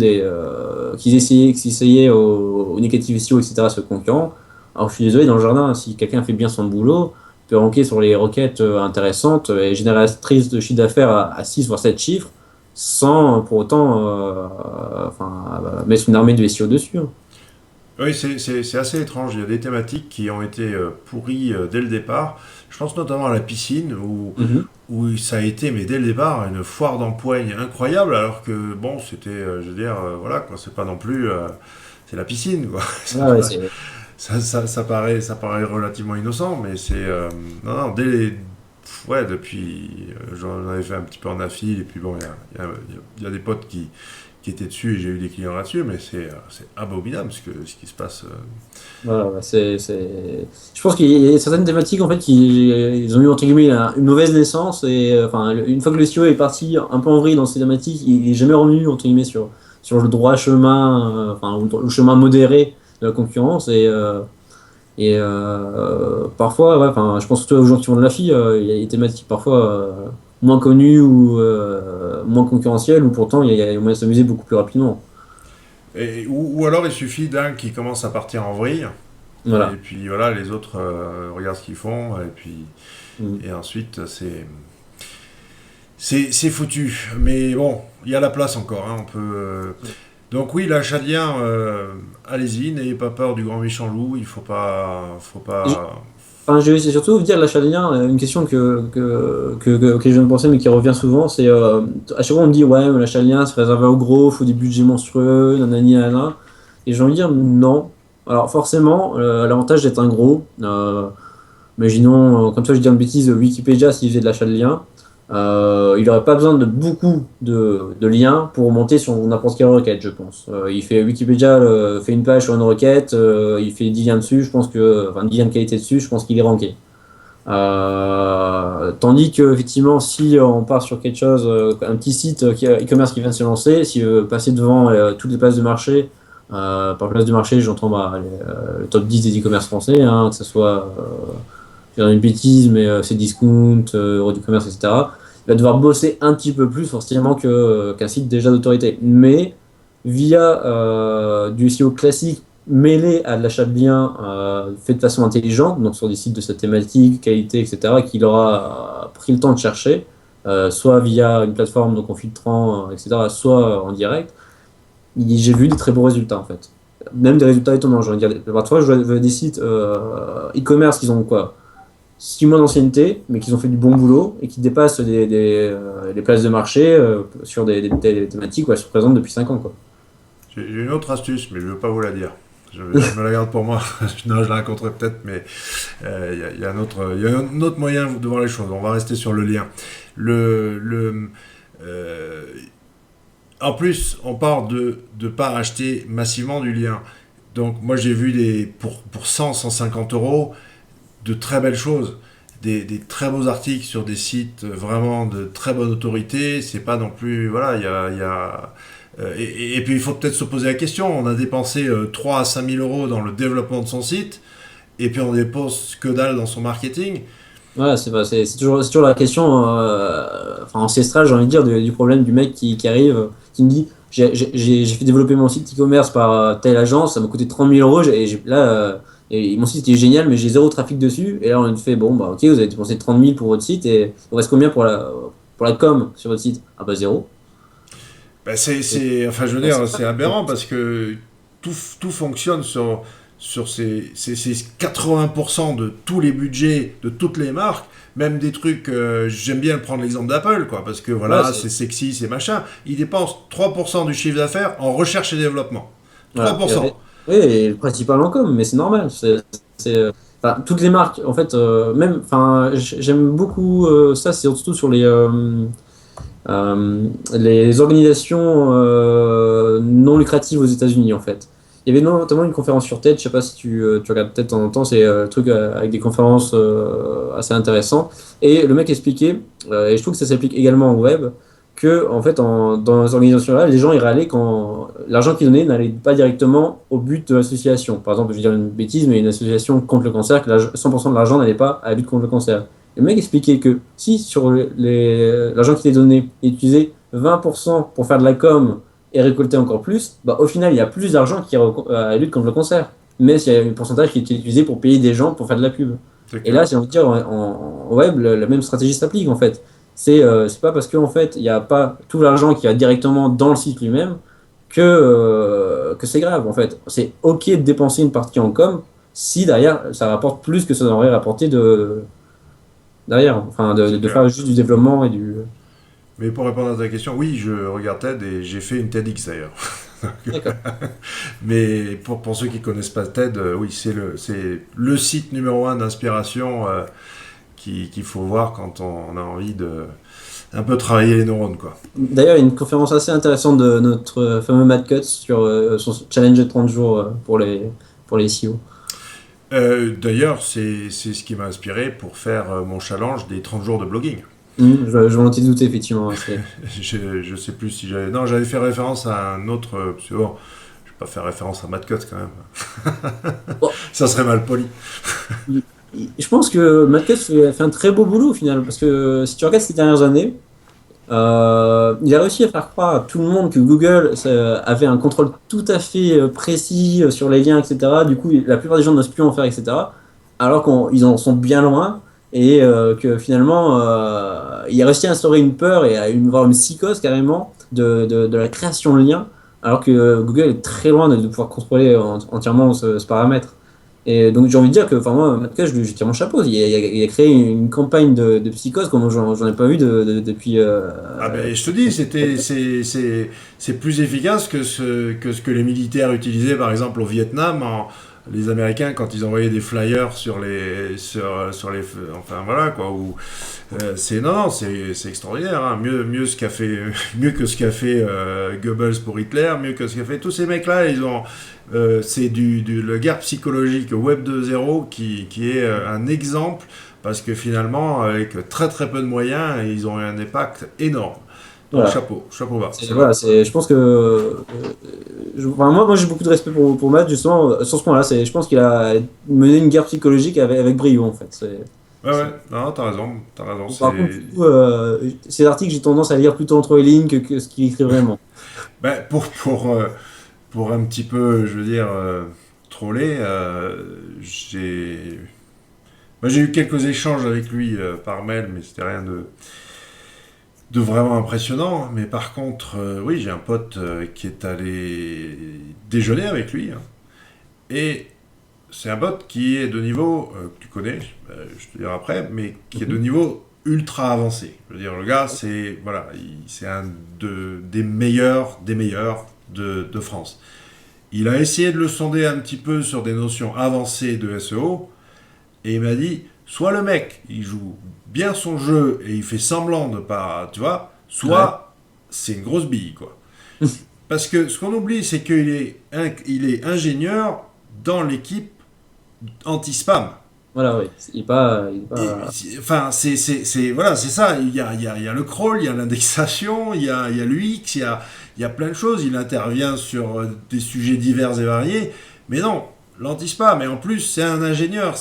Speaker 2: qui essayaient au négatif SEO, etc., ce concurrent. Alors je suis désolé, dans le jardin, si quelqu'un fait bien son boulot, il peut ranker sur les requêtes intéressantes et génératrices de chiffre d'affaires à 6 voire 7 chiffres, sans pour autant mettre une armée de SEO dessus, hein.
Speaker 1: Oui, c'est assez étrange. Il y a des thématiques qui ont été pourries dès le départ. Je pense notamment à la piscine,
Speaker 2: Mhm.
Speaker 1: où ça a été, mais dès le départ, une foire d'empoigne incroyable, alors que, bon, c'était, je veux dire, voilà, quoi, c'est pas non plus. C'est la piscine, quoi.
Speaker 2: Ah ouais, c'est...
Speaker 1: Ça paraît relativement innocent, mais c'est. Non, non, ouais, depuis. J'en avais fait un petit peu en affil, et puis bon, il y a des potes qui étaient dessus, et j'ai eu des clients là-dessus, mais c'est abominable ce qui se passe.
Speaker 2: Voilà, ouais, Je pense qu'il y a certaines thématiques en fait qui ils ont eu entre guillemets une mauvaise naissance et enfin une fois que le CEO est parti un peu en vrille dans ces thématiques, il est jamais revenu entre guillemets sur le droit chemin, enfin ou le chemin modéré de la concurrence et parfois ouais, enfin je pense surtout aux gens qui font de la FI, il y a des thématiques parfois moins connues ou moins concurrentielles où pourtant il y a moyen de s'amuser beaucoup plus rapidement.
Speaker 1: Ou alors il suffit d'un qui commence à partir en vrille, et
Speaker 2: Voilà.
Speaker 1: puis voilà, les autres regardent ce qu'ils font, et puis.
Speaker 2: Mm.
Speaker 1: Et ensuite, c'est foutu. Mais bon, il y a la place encore, hein, on peut. Donc oui, l'achat de lien, allez-y, n'ayez pas peur du grand méchant loup. Il faut pas.
Speaker 2: Enfin, je vais surtout vous dire l'achat de lien, une question que je viens de penser mais qui revient souvent, c'est à chaque fois on me dit ouais mais l'achat de lien c'est réservé aux gros, faut des budgets monstrueux, nanani nanana. Et j'ai envie de dire non. Alors forcément, l'avantage d'être un gros, imaginons, comme ça je dis une bêtise, Wikipédia s'il faisait de l'achat de liens, il n'aurait pas besoin de beaucoup de liens pour monter sur n'importe quelle requête, je pense. Il fait Wikipédia fait une page sur une requête, il fait 10 liens dessus, je pense que, enfin 10 liens de qualité dessus, je pense qu'il est ranké. Tandis que effectivement, si on part sur quelque chose, un petit site e-commerce qui vient de se lancer, s'il veut passer devant toutes les places de marché Par place du marché, j'entends le top 10 des e-commerce français, hein, que ce soit, je vais dire une bêtise, mais c'est Discount, Eurodu-commerce, etc. Il va devoir bosser un petit peu plus forcément qu'un site déjà d'autorité. Mais via du SEO classique mêlé à de l'achat de biens fait de façon intelligente, donc sur des sites de cette thématique, qualité, etc., qu'il aura pris le temps de chercher, soit via une plateforme, donc en filtrant, etc., soit en direct, j'ai vu des très beaux résultats en fait. Même des résultats étonnants. J'ai envie de dire. Parfois, je vois des sites e-commerce qui ont quoi 6 mois d'ancienneté, mais qui ont fait du bon boulot et qui dépassent les places de marché sur des thématiques où elles se présentent depuis 5 ans. Quoi.
Speaker 1: J'ai une autre astuce, mais je ne veux pas vous la dire. Je me la garde pour moi. Non, je la raconterai peut-être, mais il y a un autre moyen de voir les choses. On va rester sur le lien. Le, le, euh, En plus, on parle de ne pas acheter massivement du lien. Donc, moi, j'ai vu pour 100, 150 euros de très belles choses. Des très beaux articles sur des sites vraiment de très bonne autorité. C'est pas non plus. Voilà, et puis, il faut peut-être se poser la question. On a dépensé 3 à 5 000 euros dans le développement de son site, et puis on dépense que dalle dans son marketing.
Speaker 2: Ouais, c'est toujours la question enfin, ancestrale, j'ai envie de dire, du problème du mec qui arrive, qui me dit j'ai fait développer mon site e-commerce par telle agence, ça m'a coûté 30 000 euros, et mon site était génial, mais j'ai zéro trafic dessus. Et là, on me fait bon, bah ok, vous avez dépensé 30 000 pour votre site, et il vous reste combien pour la com sur votre site? Ah bah zéro.
Speaker 1: Ben
Speaker 2: Et,
Speaker 1: enfin, je veux
Speaker 2: bah, c'est
Speaker 1: dire,
Speaker 2: ça.
Speaker 1: c'est aberrant parce que tout fonctionne sur ces 80% de tous les budgets de toutes les marques, même des trucs, j'aime bien prendre l'exemple d'Apple, quoi, parce que
Speaker 2: Ouais,
Speaker 1: voilà,
Speaker 2: c'est
Speaker 1: c'est sexy, c'est machin. Ils dépensent 3% du chiffre d'affaires en recherche et développement.
Speaker 2: voilà.
Speaker 1: 3%.
Speaker 2: Oui, et le principal en com, mais c'est normal. Enfin, toutes les marques, en fait, même, enfin, j'aime beaucoup ça, c'est surtout sur les organisations non lucratives aux États-Unis, en fait. Il y avait notamment une conférence sur TED, je sais pas si tu regardes TED de temps en temps, c'est un truc avec des conférences assez intéressants. Et le mec expliquait, et je trouve que ça s'applique également au web, que en fait, dans les organisations-là, les gens ils râlaient quand l'argent qu'ils donnaient n'allait pas directement au but de l'association. Par exemple, je vais dire une bêtise, mais une association contre le cancer, que 100% de l'argent n'allait pas à la lutte contre le cancer. Le mec expliquait que si sur l'argent qui est donné est utilisé 20% pour faire de la com et récolter encore plus, bah, au final, il y a plus d'argent qui est à la lutte contre le cancer. Mais il y a un pourcentage qui est utilisé pour payer des gens pour faire de la pub.
Speaker 1: C'est
Speaker 2: Et là,
Speaker 1: clair.
Speaker 2: j'ai envie de dire, en web, la même stratégie s'applique en fait. C'est pas parce qu'en fait, il n'y a pas tout l'argent qui va directement dans le site lui-même que c'est grave en fait. C'est ok de dépenser une partie en com si derrière ça rapporte plus que ça n'aurait rapporté derrière. Enfin,
Speaker 1: C'est
Speaker 2: de
Speaker 1: clair.
Speaker 2: faire juste du développement et du.
Speaker 1: Mais pour répondre à ta question, oui, je regarde TED et j'ai fait une TEDx d'ailleurs.
Speaker 2: D'accord.
Speaker 1: Mais pour ceux qui connaissent pas TED, oui, c'est le site numéro un d'inspiration qu'il faut voir quand on a envie de un peu travailler les neurones, quoi.
Speaker 2: D'ailleurs, il y a une conférence assez intéressante de notre fameux Matt Cutts sur son challenge de 30 jours pour les SEO.
Speaker 1: D'ailleurs, c'est ce qui m'a inspiré pour faire mon challenge des 30 jours de blogging.
Speaker 2: Je m'en étais douté, effectivement. Ouais,
Speaker 1: Je sais plus si j'avais. Non, j'avais fait référence à un autre. Parce que bon, je vais pas faire référence à Matt Cutts quand même.
Speaker 2: Bon,
Speaker 1: Ça serait mal poli.
Speaker 2: je pense que Matt Cutts fait un très beau boulot au final, parce que si tu regardes ces dernières années, il a réussi à faire croire à tout le monde que Google avait un contrôle tout à fait précis sur les liens, etc. Du coup, la plupart des gens n'osent plus en faire, etc. Alors qu'ils en sont bien loin et que finalement, il a réussi à instaurer une peur et à voir une psychose carrément de la création de liens, alors que Google est très loin de pouvoir contrôler entièrement ce paramètre. Et donc j'ai envie de dire que, enfin moi, Matt je tire mon chapeau. Il a créé une campagne de psychose comme j'en ai pas vu depuis.
Speaker 1: Ah ben, je te dis, c'est plus efficace que ce que les militaires utilisaient, par exemple, au Vietnam. Les Américains, quand ils envoyaient des flyers enfin voilà quoi, non, c'est extraordinaire, hein. Mieux que ce qu'a fait Goebbels pour Hitler, mieux que ce qu'a fait tous ces mecs-là. C'est la guerre psychologique Web 2.0 qui est un exemple parce que finalement, avec très très peu de moyens, ils ont eu un impact énorme. Donc
Speaker 2: Voilà.
Speaker 1: chapeau bas, c'est vrai.
Speaker 2: Voilà, je pense que enfin, moi j'ai beaucoup de respect pour Matt justement sur ce point-là. Je pense qu'il a mené une guerre psychologique avec brio en fait.
Speaker 1: Ouais,
Speaker 2: C'est-
Speaker 1: ouais, non, t'as raison,
Speaker 2: Par contre,
Speaker 1: c'est...
Speaker 2: ces articles j'ai tendance à lire plutôt entre les lignes que ce qu'il écrit vraiment.
Speaker 1: Ben, pour un petit peu, je veux dire, troller, j'ai eu quelques échanges avec lui par mail, mais c'était rien de vraiment impressionnant. Mais par contre, oui, j'ai un pote qui est allé déjeuner avec lui, hein. Et c'est un pote qui est de niveau, que tu connais, je te dirai après, mais qui est de
Speaker 2: Mhm.
Speaker 1: niveau ultra avancé. Je veux dire, le gars, c'est voilà, c'est un des meilleurs de France. Il a essayé de le sonder un petit peu sur des notions avancées de SEO, et il m'a dit, soit le mec, il joue bien son jeu et il fait semblant de pas, tu vois,
Speaker 2: Ouais.
Speaker 1: soit c'est une grosse bille, quoi. Parce que ce qu'on oublie, c'est il est ingénieur dans l'équipe anti-spam.
Speaker 2: Voilà, oui. Il est
Speaker 1: Et,
Speaker 2: pas...
Speaker 1: enfin, voilà, c'est ça. Il y a le crawl, il y a l'indexation, il y a l'UX, il y a plein de choses. Il intervient sur des sujets divers et variés. Mais non, l'anti-spam. Mais en plus, c'est un ingénieur.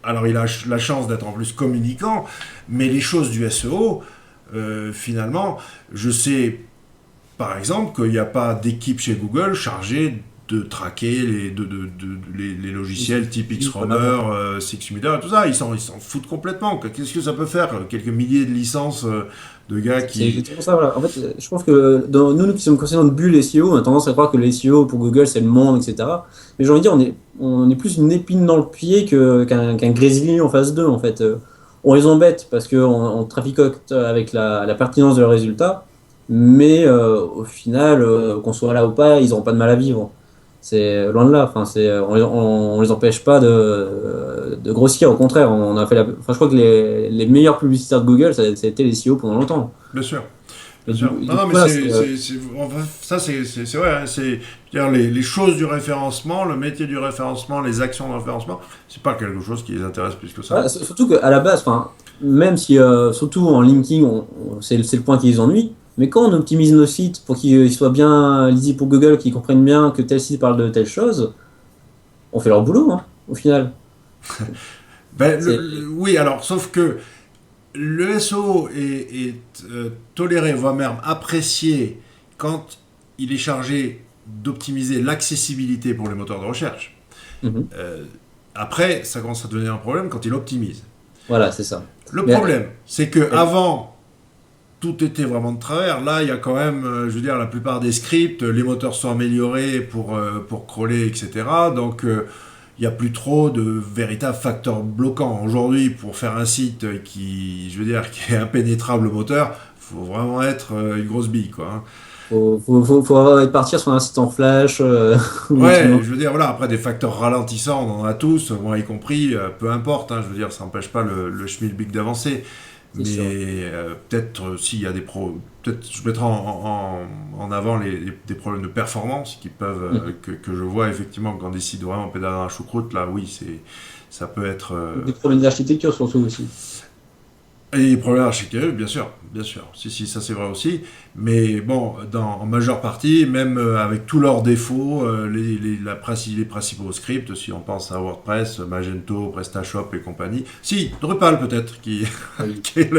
Speaker 1: Alors, il a la chance d'être en plus communicant. Mais les choses du SEO, finalement, je sais par exemple qu'il n'y a pas d'équipe chez Google chargée de traquer les logiciels type Xrunner,
Speaker 2: Voilà.
Speaker 1: Sixmeter et tout ça. Ils s'en foutent complètement. Qu'est-ce que ça peut faire? Quelques milliers de licences de gars
Speaker 2: C'est
Speaker 1: qui...
Speaker 2: exactement ça, voilà. En fait, je pense que nous qui sommes concernés dans une bulle SEO, on a tendance à croire que les SEO pour Google c'est le monde, etc. Mais j'ai envie de dire, on est plus une épine dans le pied qu'un grizzly en phase 2 en fait. On les embête parce qu'on traficote avec la pertinence de leurs résultats, mais au final, qu'on soit là ou pas, ils n'auront pas de mal à vivre. C'est loin de là. Enfin, on les empêche pas de grossir. Au contraire, on a fait enfin, je crois que les meilleurs publicitaires de Google, ça a été les SEO pendant longtemps.
Speaker 1: Bien sûr,
Speaker 2: Mais
Speaker 1: bien sûr. Non,
Speaker 2: du
Speaker 1: non,
Speaker 2: coup,
Speaker 1: mais
Speaker 2: voilà,
Speaker 1: enfin, ça, c'est vrai. Hein, je veux dire, les choses du référencement, le métier du référencement, les actions de référencement, c'est pas quelque chose qui les intéresse plus que ça.
Speaker 2: voilà, surtout qu'à la base, enfin, même si, surtout en linking, c'est le point qui les ennuie, mais quand on optimise nos sites pour qu'ils soient bien lisibles pour Google, qu'ils comprennent bien que tel site parle de telle chose, on fait leur boulot, hein, au final.
Speaker 1: Ben,
Speaker 2: C'est,
Speaker 1: oui, alors, sauf que le SEO est toléré, voire même apprécié quand il est chargé d'optimiser l'accessibilité pour les moteurs de recherche.
Speaker 2: Mhm.
Speaker 1: Euh, Après, ça commence à devenir un problème quand il optimise.
Speaker 2: Voilà, c'est ça.
Speaker 1: Le
Speaker 2: Mais,
Speaker 1: problème, c'est que
Speaker 2: mais-
Speaker 1: avant tout était vraiment de travers. Là, il y a quand même, je veux dire, la plupart des scripts, les moteurs sont améliorés pour crawler, etc. Donc, il n'y a plus trop de véritables facteurs bloquants. Aujourd'hui, pour faire un site qui, je veux dire, qui est impénétrable au moteur, il faut vraiment être une grosse bille, quoi, hein.
Speaker 2: faut partir sur un site en flash, ou
Speaker 1: Ouais,
Speaker 2: sinon,
Speaker 1: je veux dire, voilà, après des facteurs ralentissants, on en a tous, moi y compris, peu importe, hein, je veux dire, ça n'empêche pas le schmilblick d'avancer.
Speaker 2: c'est sûr.
Speaker 1: Mais peut-être s'il y a des peut-être je mettrai en avant des problèmes de performance qui peuvent
Speaker 2: Mhm.
Speaker 1: que je vois effectivement quand on décide vraiment pédaler dans la choucroute là, oui, ça peut être
Speaker 2: Des problèmes d'architecture surtout aussi.
Speaker 1: et les problèmes architecturaux, bien sûr, si ça c'est vrai aussi, mais bon, en majeure partie, même avec tous leurs défauts, les principaux scripts, si on pense à WordPress, Magento, PrestaShop et compagnie, si Drupal peut-être
Speaker 2: Oui.
Speaker 1: qui est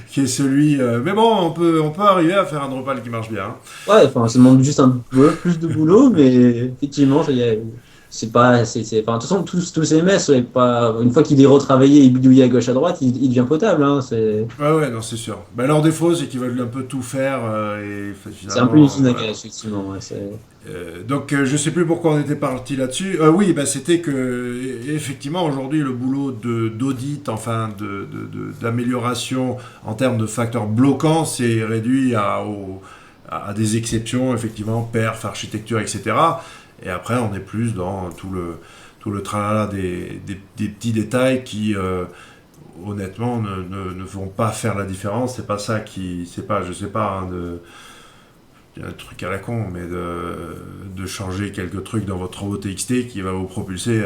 Speaker 1: qui est celui, mais bon, on peut arriver à faire un Drupal qui marche bien, hein.
Speaker 2: Ouais, enfin, ça demande juste un peu plus de boulot, mais effectivement, c'est pas, enfin, de toute façon, tous ces CMS, c'est pas, une fois qu'il est retravaillé et bidouillé à gauche à droite, il devient potable, hein,
Speaker 1: Ouais, ouais, non, c'est sûr. Ben, leur défaut, c'est qu'ils veulent un peu tout faire et
Speaker 2: c'est un peu une
Speaker 1: finalement,
Speaker 2: usine à
Speaker 1: voilà.
Speaker 2: gaz, effectivement, ouais,
Speaker 1: Donc je sais plus pourquoi on était parti là-dessus. Oui, bah, c'était que effectivement aujourd'hui le boulot d'audit, enfin d'amélioration en termes de facteurs bloquants, c'est réduit à des exceptions, effectivement, perf, architecture, etc. Et après on est plus dans tout le tralala des petits détails qui honnêtement ne vont pas faire la différence. C'est pas ça qui, c'est pas, je sais pas, hein, un truc à la con, mais de changer quelques trucs dans votre robot TXT qui va vous propulser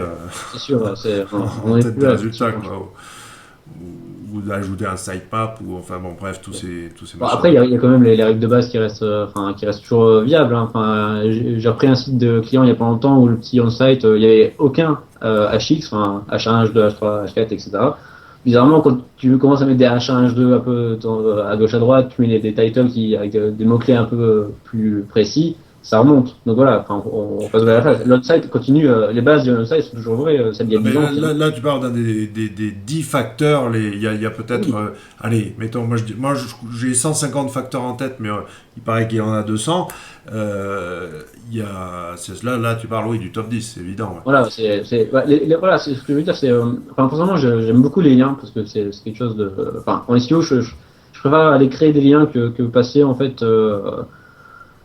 Speaker 2: c'est sûr, ouais,
Speaker 1: en
Speaker 2: on est
Speaker 1: tête
Speaker 2: plus
Speaker 1: des
Speaker 2: là,
Speaker 1: résultats,
Speaker 2: effectivement.
Speaker 1: quoi. vous ajoutez un sitemap ou enfin bon bref tous ces
Speaker 2: Bon,
Speaker 1: machins.
Speaker 2: après, il y a quand même les règles de base qui restent toujours viables, hein. Enfin, j'ai repris un site de client il y a pas longtemps où le petit on-site, il y avait aucun HX, enfin H1, H2, H3, H4, etc. Bizarrement, quand tu commences à mettre des H1, H2 un peu à gauche à droite, tu mets des titles avec des mots-clés un peu plus précis, ça remonte. Donc voilà, enfin, on passe à la phase. L'on-site continue, les bases de l'on-site sont toujours vraies, celles d'il y a
Speaker 1: Ah
Speaker 2: 10
Speaker 1: ben
Speaker 2: ans.
Speaker 1: là, tu parles d'un des 10 facteurs. Il y a peut-être.
Speaker 2: Oui.
Speaker 1: Allez, mettons, j'ai 150 facteurs en tête, mais il paraît qu'il y en a 200. Il y a, là, tu parles, oui, du top 10, c'est évident. Ouais.
Speaker 2: Voilà, ouais, voilà, c'est ce que je veux dire. Enfin, personnellement, j'aime beaucoup les liens parce que c'est quelque chose de. Enfin, en SEO, je préfère aller créer des liens que passer en fait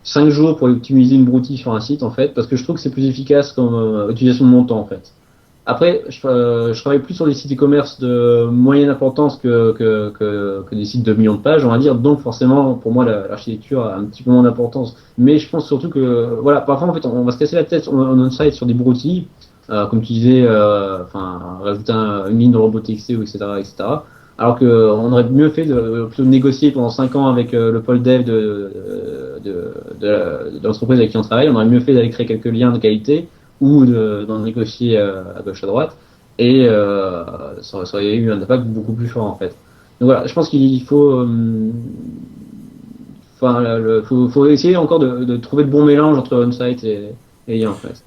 Speaker 2: 5 jours pour optimiser une broutille sur un site en fait, parce que je trouve que c'est plus efficace comme utilisation de mon temps en fait. Après, je travaille plus sur des sites e-commerce de moyenne importance que des sites de millions de pages, on va dire. Donc forcément, pour moi, l'architecture a un petit peu moins d'importance. Mais je pense surtout que, voilà, parfois en fait, on va se casser la tête en on-site sur des broutilles, comme tu disais, enfin, rajouter une ligne dans le robot TXT, etc., etc. Alors que on aurait mieux fait de plutôt négocier pendant 5 ans avec le pôle dev de l'entreprise avec qui on travaille. On aurait mieux fait d'aller créer quelques liens de qualité ou d'en négocier à gauche à droite, et ça aurait eu un impact beaucoup plus fort en fait. Donc voilà, je pense qu'il faut, enfin, faut essayer encore de trouver le bon mélange entre on-site et IA en fait.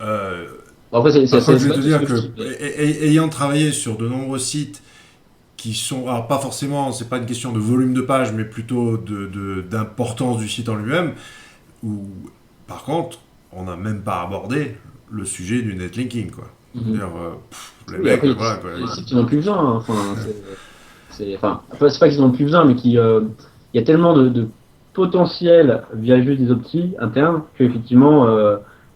Speaker 1: Euh,
Speaker 2: Bon, après,
Speaker 1: Par contre, je
Speaker 2: c'est
Speaker 1: vais
Speaker 2: pas
Speaker 1: te
Speaker 2: tout ce
Speaker 1: dire
Speaker 2: que je
Speaker 1: que,
Speaker 2: dis, mais
Speaker 1: ayant travaillé sur de nombreux sites qui sont, alors pas forcément, c'est pas une question de volume de page, mais plutôt d'importance du site en lui-même, où, par contre, on n'a même pas abordé le sujet du netlinking, quoi.
Speaker 2: mhm.
Speaker 1: C'est-à-dire, les
Speaker 2: Oui,
Speaker 1: mecs,
Speaker 2: après,
Speaker 1: voilà, quoi.
Speaker 2: il y a des sites qui n'ont plus besoin, hein. Enfin, enfin, après, c'est pas qu'ils n'en ont plus besoin, mais il y a tellement de potentiel via juste des optis internes qu'effectivement,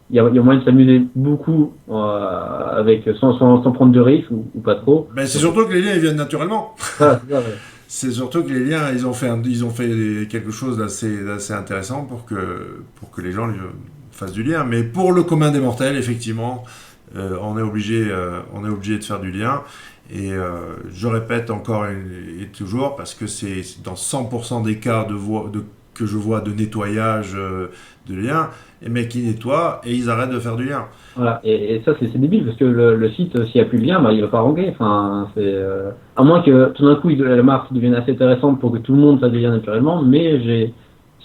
Speaker 2: il y a moyen de s'amuser beaucoup avec sans prendre de risques ou pas trop.
Speaker 1: Ben, c'est
Speaker 2: Donc,
Speaker 1: surtout que les liens, ils viennent naturellement.
Speaker 2: voilà, c'est ça, ouais.
Speaker 1: C'est surtout que les liens, ils ont fait quelque chose d'assez intéressant pour que les gens fassent du lien. Mais pour le commun des mortels, effectivement, on est obligé de faire du lien. Et je répète encore et toujours, parce que c'est dans 100% des cas que je vois de nettoyage de liens, les mecs qui nettoient et ils arrêtent de faire du lien.
Speaker 2: Voilà. Et ça, c'est débile, parce que le site, s'il n'y a plus de lien, bah, il va pas ranker. Enfin, à moins que tout d'un coup, la marque devienne assez intéressante pour que tout le monde fasse des liens naturellement, mais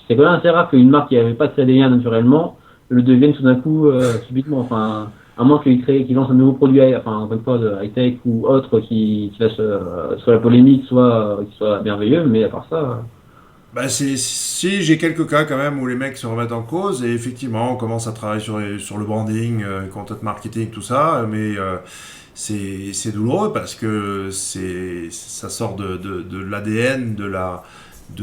Speaker 2: c'est quand même assez rare qu'une marque qui n'avait pas fait des liens naturellement le devienne tout d'un coup subitement. Enfin, à moins qu'il lance un nouveau produit, enfin, encore une fois, de high-tech ou autre qui fasse soit la polémique, soit qui soit merveilleux, mais à part ça.
Speaker 1: Bah si j'ai quelques cas quand même où les mecs se remettent en cause et effectivement on commence à travailler sur le branding, content marketing, tout ça, mais c'est douloureux parce que ça sort de l'ADN de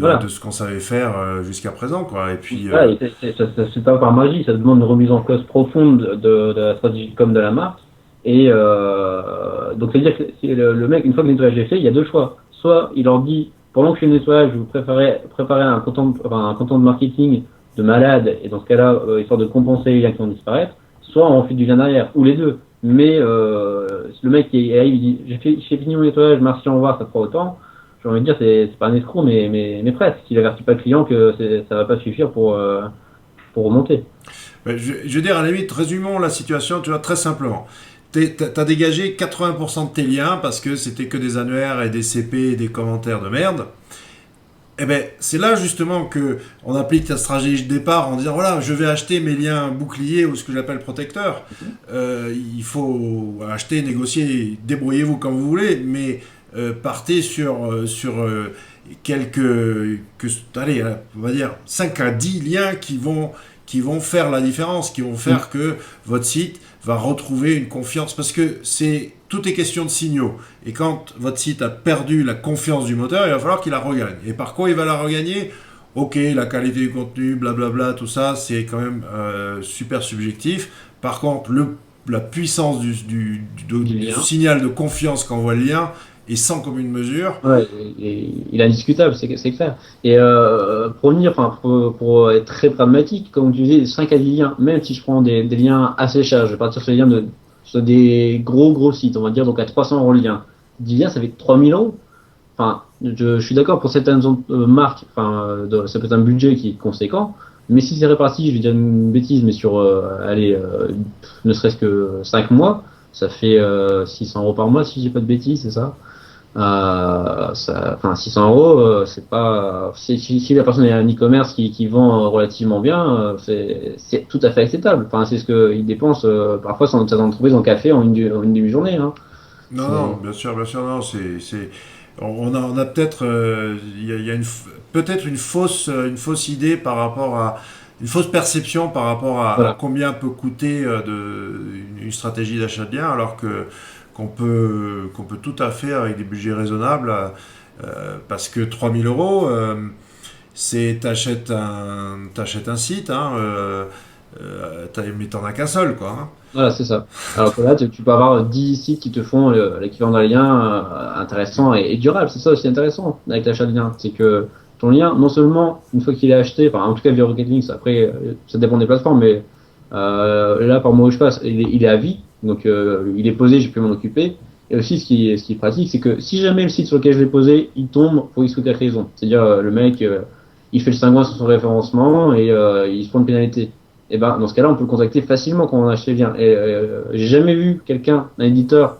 Speaker 2: Voilà.
Speaker 1: ce qu'on savait faire jusqu'à présent quoi. Et puis
Speaker 2: Voilà, et c'est pas par magie, ça demande une remise en cause profonde de la stratégie comme de la marque. Et donc, c'est-à-dire que si le mec, une fois que le nettoyage est fait, il y a deux choix. Soit il leur dit, pendant que je fais le nettoyage, vous préparez un content de marketing de malade, et dans ce cas-là, histoire de compenser les liens qui vont disparaître, soit on fait du lien derrière, ou les deux. Mais si le mec qui arrive, il dit, j'ai fini mon nettoyage, merci, au revoir, ça prend autant. J'ai envie de dire, c'est pas un escroc, mais presque. S'il avertit pas le client que ça va pas suffire pour remonter.
Speaker 1: je veux dire à la limite résumons la situation tu vois très simplement. T'as dégagé 80% de tes liens parce que c'était que des annuaires et des CP et des commentaires de merde. Eh ben, c'est là justement que on applique ta stratégie de départ en disant voilà, je vais acheter mes liens boucliers ou ce que j'appelle protecteurs. Il faut acheter, négocier, débrouillez-vous comme vous voulez, mais partez sur allez, on va dire 5 à 10 liens qui vont faire la différence, qui vont faire que votre site va retrouver une confiance parce que tout est question de signaux. Et quand votre site a perdu la confiance du moteur, il va falloir qu'il la regagne. Et par quoi il va la regagner? Ok, la qualité du contenu, blablabla, tout ça, c'est quand même super subjectif. Par contre, la puissance
Speaker 2: Du
Speaker 1: du
Speaker 2: lien.
Speaker 1: signal de confiance qu'envoie le lien est sans commune mesure.
Speaker 2: Ouais, il est indiscutable, c'est clair. Et pour venir, enfin, pour être très pragmatique, comme tu disais, 5 à 10 liens, même si je prends des liens assez chers, je vais partir sur des gros sites, on va dire, donc à 300 € le lien. 10 liens, ça fait 3 000 euros. enfin, je suis d'accord pour certaines marques, ça peut être un budget qui est conséquent, mais si c'est réparti, je vais dire une bêtise, mais sur, allez, ne serait-ce que 5 mois, ça fait 600 euros par mois, si j'ai pas de bêtises, c'est ça? Enfin, 600 euros, c'est pas. Si la personne est un e-commerce qui vend relativement bien, c'est tout à fait acceptable. Enfin, c'est ce qu'ils dépensent parfois sans cette entreprise en café en une demi-journée. Hein.
Speaker 1: Non, non, bien sûr, non, on a peut-être, il y a peut-être une fausse idée par rapport à, une fausse perception par rapport à
Speaker 2: Voilà.
Speaker 1: combien peut coûter une stratégie d'achat de biens, alors que qu'on peut tout à fait avec des budgets raisonnables, parce que 3 000 euros, t'achètes un site, hein, mais t'en as qu'un seul, quoi. Hein.
Speaker 2: Voilà, c'est ça. Alors que là, tu peux avoir 10 sites qui te font l'équivalent d'un lien intéressant et durable. C'est ça aussi intéressant avec l'achat de lien. C'est que ton lien, non seulement une fois qu'il est acheté, enfin, en tout cas via Rocket Links, après, ça dépend des plateformes, mais là, par moi où je passe, il est à vie. Donc, il est posé, j'ai pu m'en occuper. Et aussi, ce qui est pratique, c'est que si jamais le site sur lequel je l'ai posé, il tombe pour X ou Y raison. C'est-à-dire, le mec, il fait le cingouin sur son référencement et il se prend une pénalité. Et ben, dans ce cas-là, on peut le contacter facilement quand on achète le lien. Et j'ai jamais vu quelqu'un, un éditeur,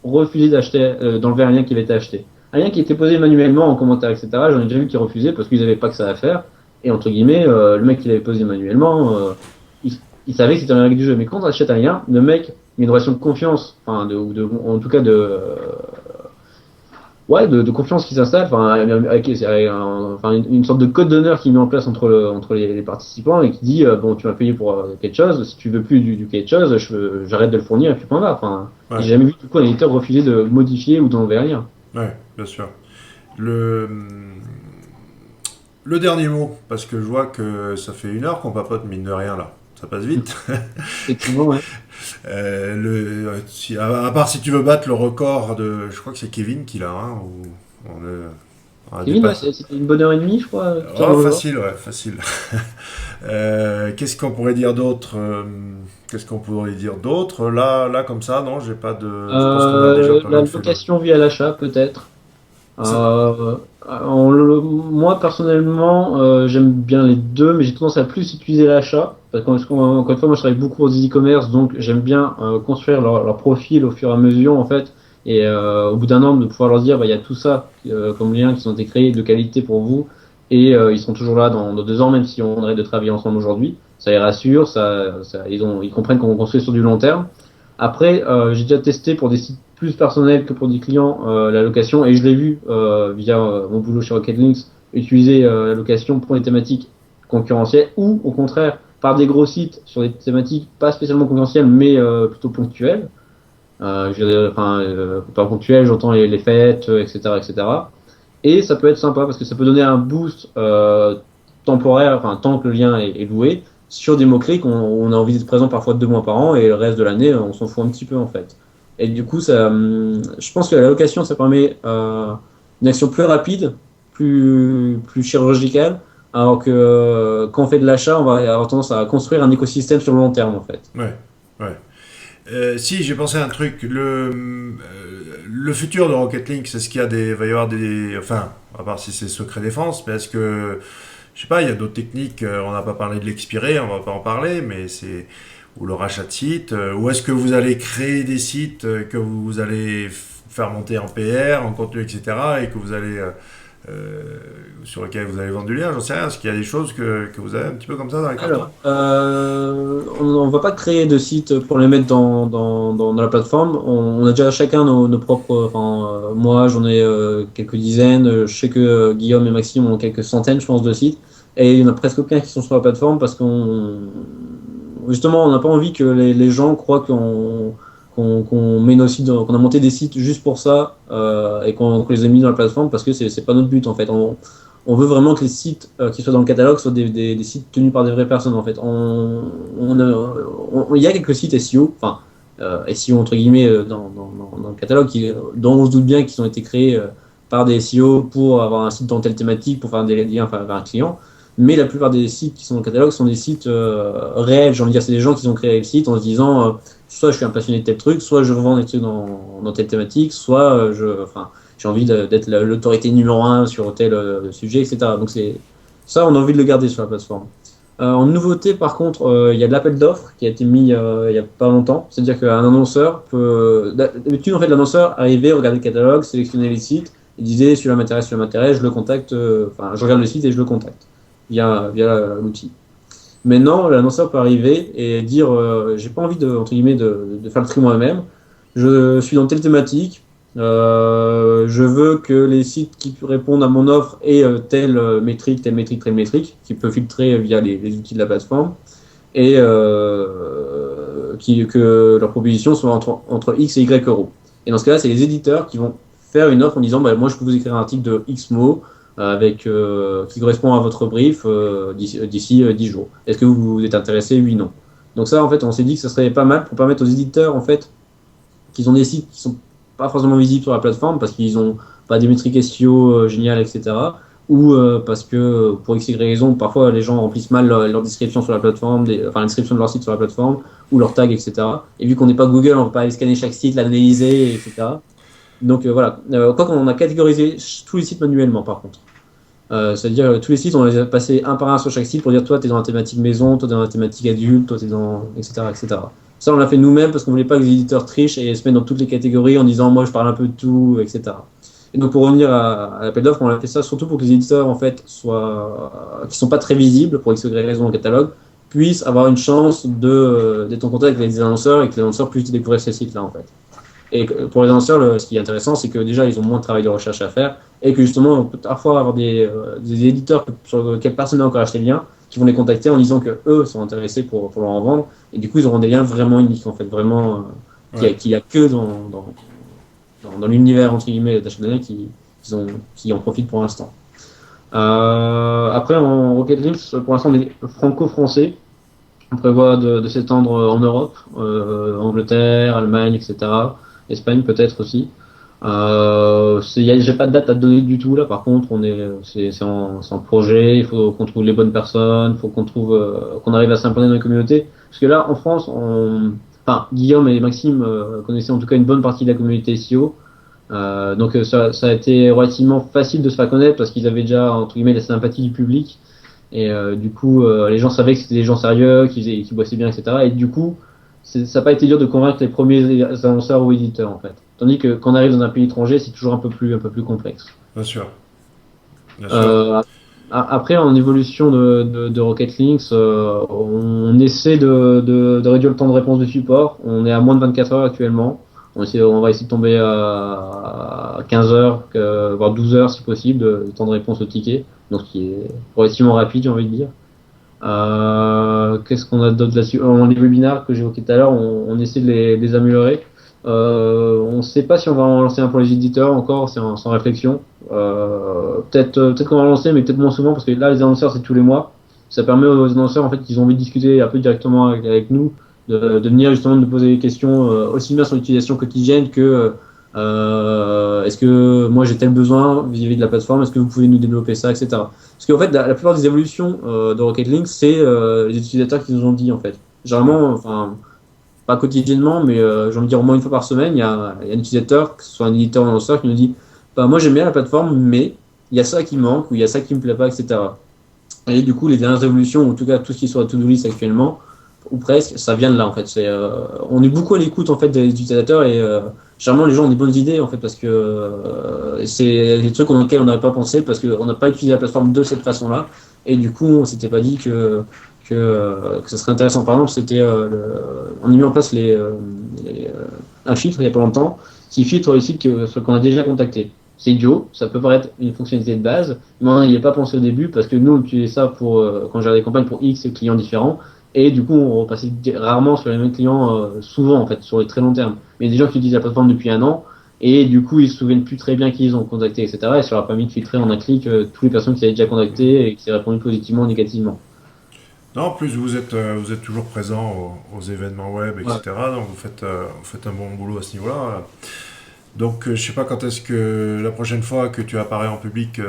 Speaker 2: refuser d'acheter, d'enlever un lien qui avait été acheté. Un lien qui était posé manuellement en commentaire, etc. J'en ai déjà vu qui refusaient parce qu'ils n'avaient pas que ça à faire. Et entre guillemets, le mec qui l'avait posé manuellement, il, il savait que c'était une règle du jeu. Mais quand on achète un lien, le mec, il y a une relation de confiance, enfin, en tout cas de confiance qui s'installe, enfin, une sorte de code d'honneur qui est mis en place entre les participants et qui dit bon, tu m'as payé pour quelque chose, si tu veux plus du quelque chose, j'arrête de le fournir et puis point barre. Enfin, j'ai
Speaker 1: Ouais,
Speaker 2: jamais vu du coup un éditeur refuser de modifier ou d'enlever rien.
Speaker 1: ouais, bien sûr. Le, le dernier mot, parce que je vois que ça fait 1 heure qu'on papote, mine de rien, là. Ça passe vite.
Speaker 2: Effectivement, ouais.
Speaker 1: À part si tu veux battre le record de. Je crois que c'est Kevin qui l'a, hein, ou on a
Speaker 2: Kevin, ouais,
Speaker 1: dépassé.
Speaker 2: c'était une bonne heure et demie, je crois, tout à
Speaker 1: Oh,
Speaker 2: l'heure.
Speaker 1: facile, ouais, facile. Qu'est-ce qu'on pourrait dire d'autre Qu'est-ce qu'on pourrait dire d'autre là, comme ça, non, j'ai pas de. Je pense qu'on a déjà pas
Speaker 2: La
Speaker 1: mal fait le.
Speaker 2: location via l'achat, peut-être.
Speaker 1: Ça-
Speaker 2: Moi, personnellement, j'aime bien les deux, mais j'ai tendance à plus utiliser l'achat. Parce qu'encore une fois, moi, je travaille beaucoup pour des e-commerce, donc j'aime bien construire leur profil au fur et à mesure, en fait. Et au bout d'un an, de pouvoir leur dire, bah, il y a tout ça comme liens qui ont été créés de qualité pour vous. Et ils sont toujours là dans 2 ans, même si on arrête de travailler ensemble aujourd'hui. Ça les rassure, ils comprennent qu'on construit sur du long terme. Après, j'ai déjà testé pour des sites plus personnels que pour des clients la location et je l'ai vu via mon boulot chez Rocket Links utiliser la location pour des thématiques concurrentielles ou au contraire par des gros sites sur des thématiques pas spécialement concurrentielles mais plutôt ponctuelles. Par ponctuelles, j'entends les fêtes, etc., etc. Et ça peut être sympa parce que ça peut donner un boost temporaire, enfin tant que le lien est loué, sur des mots-clés on a envie d'être présent parfois 2 mois par an et le reste de l'année, on s'en fout un petit peu en fait. Et du coup, je pense que la location, ça permet une action plus rapide, plus chirurgicale, alors que quand on fait de l'achat, on va avoir tendance à construire un écosystème sur le long terme en fait.
Speaker 1: Ouais, ouais. Si, j'ai pensé à un truc. Le futur de Rocket League, c'est ce qu'il y a des. Va y avoir des. Enfin, à part si c'est secret défense, mais est-ce que. Je sais pas, il y a d'autres techniques. On n'a pas parlé de l'expiré, on va pas en parler, mais c'est. Ou le rachat de sites. Ou est-ce que vous allez créer des sites que vous allez faire monter en PR, en contenu, etc. et que vous allez. Sur lesquels vous allez vendre du lien, j'en sais rien. Est-ce qu'il y a des choses que vous avez un petit peu comme ça dans les cartons?
Speaker 2: Alors, on ne va pas créer de site pour les mettre dans la plateforme. On a déjà chacun nos propres. Enfin, moi, j'en ai quelques dizaines. Je sais que Guillaume et Maxime ont quelques centaines, je pense, de sites. Et il y en a presque aucun qui sont sur la plateforme parce justement, on n'a pas envie que les gens croient qu'on met nos sites, qu'on a monté des sites juste pour ça et qu'on les a mis dans la plateforme parce que c'est pas notre but en fait. On veut vraiment que les sites qui soient dans le catalogue soient des sites tenus par des vraies personnes en fait. Il y a quelques sites SEO, enfin SEO entre guillemets dans le catalogue dont on se doute bien qu'ils ont été créés par des SEO pour avoir un site dans telle thématique, pour faire des liens vers un client. Mais la plupart des sites qui sont dans le catalogue sont des sites réels. J'ai envie de dire, c'est des gens qui ont créé le site en se disant soit je suis un passionné de tel truc, soit je revends des trucs dans telle thématique, soit enfin, j'ai envie d'être l'autorité numéro un sur tel sujet, etc. Donc c'est ça, on a envie de le garder sur la plateforme. En nouveauté, par contre, il y a de l'appel d'offres qui a été mis il y a pas longtemps. C'est-à-dire qu'un annonceur peut. D'habitude, en fait, l'annonceur arrivait, regardait le catalogue, sélectionnait les sites, et disait celui-là m'intéresse, je le contacte, enfin, je regarde le site et je le contacte via l'outil. Maintenant, l'annonceur peut arriver et dire j'ai pas envie de, entre guillemets, de faire le tri moi-même. Je suis dans telle thématique. Je veux que les sites qui répondent à mon offre aient telle métrique, telle métrique, qui peut filtrer via les outils de la plateforme, et que leur proposition soit entre X et Y euros. Et dans ce cas-là, c'est les éditeurs qui vont faire une offre en disant bah, moi, je peux vous écrire un article de X mots qui correspond à votre brief d'ici 10 jours. Est-ce que vous êtes intéressé? Oui, non. Donc ça, en fait, on s'est dit que ça serait pas mal pour permettre aux éditeurs, en fait, qu'ils ont des sites qui sont pas forcément visibles sur la plateforme parce qu'ils ont pas des métriques SEO géniales, etc. Ou parce que pour X, Y raison, parfois les gens remplissent mal leur description sur la plateforme, enfin la description de leur site sur la plateforme, ou leur tag, etc. Et vu qu'on n'est pas Google, on ne peut pas aller scanner chaque site, l'analyser, etc. Donc voilà. Quoi qu'on a catégorisé tous les sites manuellement, par contre. C'est-à-dire tous les sites, on les a passés un par un sur chaque site pour dire toi, tu es dans la thématique maison, toi, tu es dans la thématique adulte, toi, tu es dans. etc. etc. Ça, on l'a fait nous-mêmes parce qu'on voulait pas que les éditeurs trichent et se mettent dans toutes les catégories en disant moi, je parle un peu de tout, etc. Et donc, pour revenir à l'appel d'offres, on a fait ça surtout pour que les éditeurs, en fait, qui sont pas très visibles pour X ou Y raison au catalogue, puissent avoir une chance d'être en contact avec les annonceurs et que les annonceurs puissent découvrir ces sites-là, en fait. Et pour les annonceurs, ce qui est intéressant, c'est que déjà, ils ont moins de travail de recherche à faire et que justement, on peut parfois avoir des éditeurs sur lesquels personne n'a encore acheté le lien qui vont les contacter en disant que eux sont intéressés pour leur en vendre. Et du coup, ils auront des liens vraiment uniques, en fait, vraiment qu'il y a que dans l'univers, entre guillemets, d'achat d'année qui en profitent pour l'instant. Après, en Rocket Links, pour l'instant, on est franco-français. On prévoit de s'étendre en Europe, Angleterre, Allemagne, etc. Espagne peut-être aussi. J'ai pas de date à te donner du tout là. Par contre, c'est en projet. Il faut qu'on trouve les bonnes personnes. Il faut qu'on arrive à s'implanter dans les communautés. Parce que là, en France, enfin, Guillaume et Maxime connaissaient en tout cas une bonne partie de la communauté SEO. Donc ça a été relativement facile de se faire connaître parce qu'ils avaient déjà entre guillemets la sympathie du public. Et du coup, les gens savaient que c'était des gens sérieux, qui bossaient bien, etc. Et du coup, ça n'a pas été dur de convaincre les premiers annonceurs ou éditeurs, en fait. Tandis que quand on arrive dans un pays étranger, c'est toujours un peu plus complexe.
Speaker 1: Bien sûr. Bien sûr.
Speaker 2: Après, en évolution de Rocket Links, on essaie de réduire le temps de réponse de support. On est à moins de 24 heures actuellement. On va essayer de tomber à 15 heures, voire 12 heures si possible, de temps de réponse au ticket. Donc, qui est relativement rapide, j'ai envie de dire. Qu'est-ce qu'on a d'autre là-dessus? Les webinars que j'ai évoqués tout à l'heure, on essaie de les améliorer. On ne sait pas si on va en lancer un pour les éditeurs encore, c'est sans réflexion. Peut-être qu'on va en lancer, mais peut-être moins souvent parce que là, les annonceurs, c'est tous les mois. Ça permet aux annonceurs, en fait, qu'ils ont envie de discuter un peu directement avec nous, de venir justement de nous poser des questions aussi bien sur l'utilisation quotidienne que est-ce que moi j'ai tel besoin vis-à-vis de la plateforme, est-ce que vous pouvez nous développer ça, etc. Parce qu'en fait, la plupart des évolutions de Rocket Link, c'est les utilisateurs qui nous ont dit en fait. Généralement, enfin, pas quotidiennement, mais j'ai envie de dire au moins une fois par semaine, il y a un utilisateur, que ce soit un éditeur ou un annonceur, qui nous dit bah, moi j'aime bien la plateforme, mais il y a ça qui manque ou il y a ça qui me plaît pas, etc. Et du coup, les dernières évolutions, ou en tout cas tout ce qui est sur la to-do list actuellement, ou presque, ça vient de là en fait. On est beaucoup à l'écoute en fait des utilisateurs et généralement les gens ont des bonnes idées en fait parce que c'est des trucs auxquels on n'avait pas pensé parce qu'on n'a pas utilisé la plateforme de cette façon-là et du coup on s'était pas dit que ça serait intéressant. Par exemple, on a mis en place un filtre il y a pas longtemps qui filtre les sites qu'on a déjà contactés. C'est idiot, ça peut paraître une fonctionnalité de base, mais il n'y a pas pensé au début parce que nous on utilisait ça pour quand j'avais des campagnes pour X clients différents. Et du coup, on repassait rarement sur les mêmes clients, souvent en fait, sur les très long terme. Mais il y a des gens qui utilisent la plateforme depuis un an, et du coup, ils se souviennent plus très bien qui ils ont contacté, etc. Et ça leur a permis de filtrer en un clic toutes les personnes qui avaient déjà contacté et qui s'est répondu positivement ou négativement.
Speaker 1: Non, en plus, vous êtes toujours présent aux événements web, etc. Donc, vous faites un bon boulot à ce niveau-là. Donc, je sais pas quand est-ce que la prochaine fois que tu apparais en public,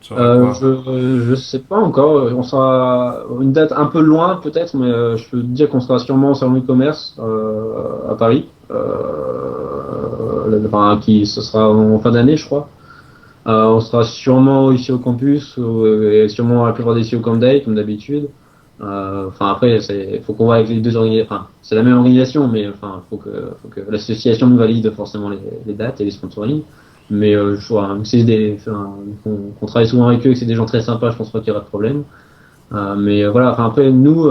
Speaker 1: sera quoi?
Speaker 2: Je sais pas encore. On sera une date un peu loin peut-être, mais je peux te dire qu'on sera sûrement au salon du commerce à Paris. enfin, ce sera en fin d'année, je crois. On sera sûrement ici au campus, et sûrement à la plupart des ici au Camp Day, comme d'habitude. Enfin, après, faut qu'on voit avec les deux organisations. Enfin, c'est la même organisation, mais enfin, faut que l'association nous valide forcément les dates et les sponsoring. Mais je vois, c'est qu'on travaille souvent avec eux, et que c'est des gens très sympas, je pense pas qu'il y aura de problème. Mais voilà, enfin, après, nous,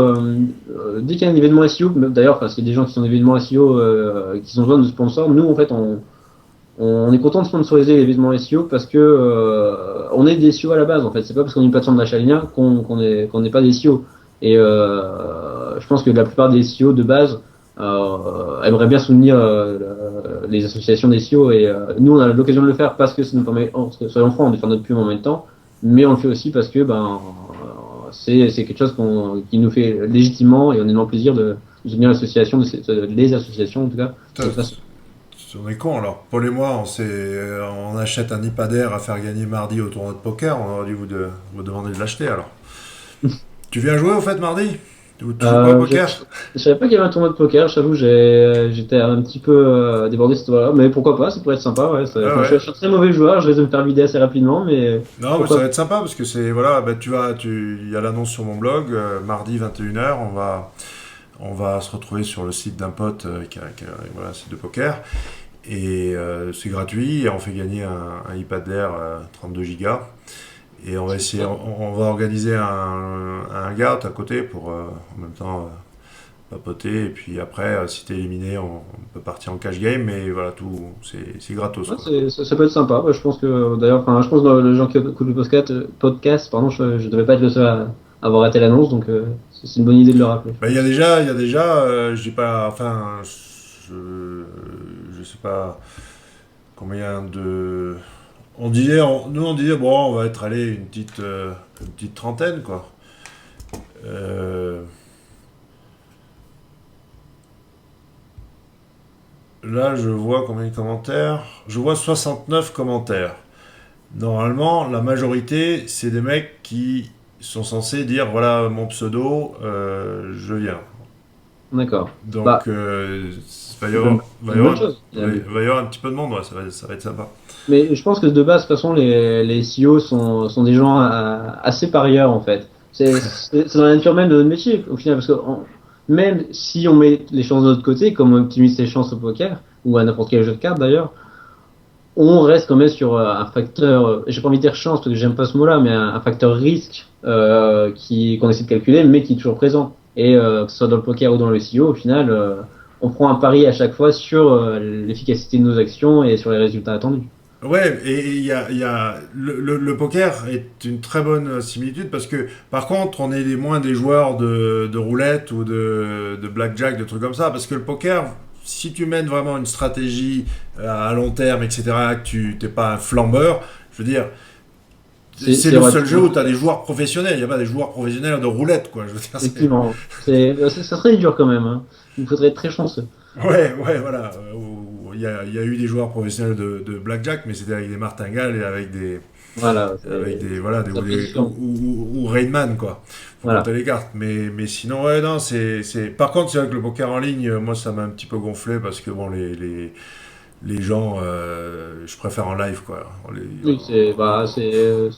Speaker 2: dès qu'il y a un événement SEO, d'ailleurs, enfin, c'est des gens qui sont des événements SEO, qui ont besoin de sponsors, nous, en fait, on est content de sponsoriser l'événement SEO parce que on est des SEO à la base en fait. C'est pas parce qu'on est une plateforme d'achat linéaire qu'on n'est pas des SEO. Et je pense que la plupart des SEO de base aimeraient bien soutenir les associations des SEO et nous on a l'occasion de le faire parce que ça nous permet, soyons francs, de faire notre pub en même temps, mais on le fait aussi parce que c'est quelque chose qui nous fait légitimement et honnêtement plaisir de soutenir l'association, les associations en tout cas. De cette façon.
Speaker 1: On est con alors. Paul et moi, on achète un Ipader à faire gagner mardi au tournoi de poker. On aurait dû vous demander de l'acheter alors. Tu viens jouer au fait mardi? Tu joues pas au poker?
Speaker 2: Je savais pas qu'il y avait un tournoi de poker, j'avoue, j'étais un petit peu débordé cette fois-là, mais pourquoi pas, ça pourrait être sympa, ouais.
Speaker 1: Ah
Speaker 2: Enfin,
Speaker 1: ouais.
Speaker 2: je suis un très mauvais joueur, je risque de me faire vider assez rapidement, mais
Speaker 1: Non, mais ça
Speaker 2: pourquoi
Speaker 1: va être sympa parce que c'est voilà, bah, il y a l'annonce sur mon blog. Mardi 21h, on va se retrouver sur le site d'un pote voilà, un site de poker. Et c'est gratuit et on fait gagner un iPad Air 32 Go. Et on va essayer, on va organiser un hangout à côté pour en même temps papoter. Et puis après, si t'es éliminé, on peut partir en cash game. Mais voilà, tout, c'est gratos
Speaker 2: ouais,
Speaker 1: quoi.
Speaker 2: ça peut être sympa. Ouais, je pense que d'ailleurs, enfin, je pense que les gens qui écoutent le podcast, pardon, je devais pas être le seul à avoir raté l'annonce, donc c'est une bonne idée de le rappeler.
Speaker 1: Ben, il y a déjà, je dis pas, enfin, je sais pas combien de. Nous on disait bon, on va être allé une petite trentaine quoi. Euh, Là, je vois combien de commentaires? Je vois 69 commentaires. Normalement, la majorité, c'est des mecs qui sont censés dire voilà mon pseudo, je viens.
Speaker 2: D'accord.
Speaker 1: Donc,
Speaker 2: Bah,
Speaker 1: va y
Speaker 2: c'est
Speaker 1: avoir,
Speaker 2: une bonne chose.
Speaker 1: va y avoir un petit peu de monde, ouais, ça va être sympa.
Speaker 2: Mais je pense que de base, de toute façon, les CEO sont des gens assez parieurs, en fait. C'est dans la nature même de notre métier, au final, parce que même si on met les chances de notre côté, comme on optimise ses chances au poker, ou à n'importe quel jeu de cartes d'ailleurs, on reste quand même sur un facteur, j'ai pas envie de dire chance, parce que j'aime pas ce mot-là, mais un facteur risque qu'on essaie de calculer, mais qui est toujours présent. Et que ce soit dans le poker ou dans le CEO, au final, on prend un pari à chaque fois sur l'efficacité de nos actions et sur les résultats attendus.
Speaker 1: Ouais, et le poker est une très bonne similitude parce que par contre, on est moins des joueurs de roulette ou de blackjack, de trucs comme ça. Parce que le poker, si tu mènes vraiment une stratégie à long terme, etc., que tu t'es pas un flambeur, je veux dire, c'est
Speaker 2: C'est
Speaker 1: le seul jeu
Speaker 2: relativement.
Speaker 1: où tu as des joueurs professionnels. Il n'y a pas des joueurs professionnels de roulette, quoi. Je veux dire,
Speaker 2: Effectivement. Ça serait dur quand même, hein. Il faudrait être très chanceux.
Speaker 1: Ouais, ouais, voilà. Il y a eu des joueurs professionnels de blackjack, mais c'était avec des martingales et
Speaker 2: Voilà,
Speaker 1: voilà,
Speaker 2: sa position.
Speaker 1: ou Rainman, quoi. Faut
Speaker 2: Voilà.
Speaker 1: compter les cartes. Mais sinon, ouais, non, Par contre, c'est vrai que le poker en ligne, moi, ça m'a un petit peu gonflé parce que, bon, les gens, je préfère en live, quoi.
Speaker 2: Oui, c'est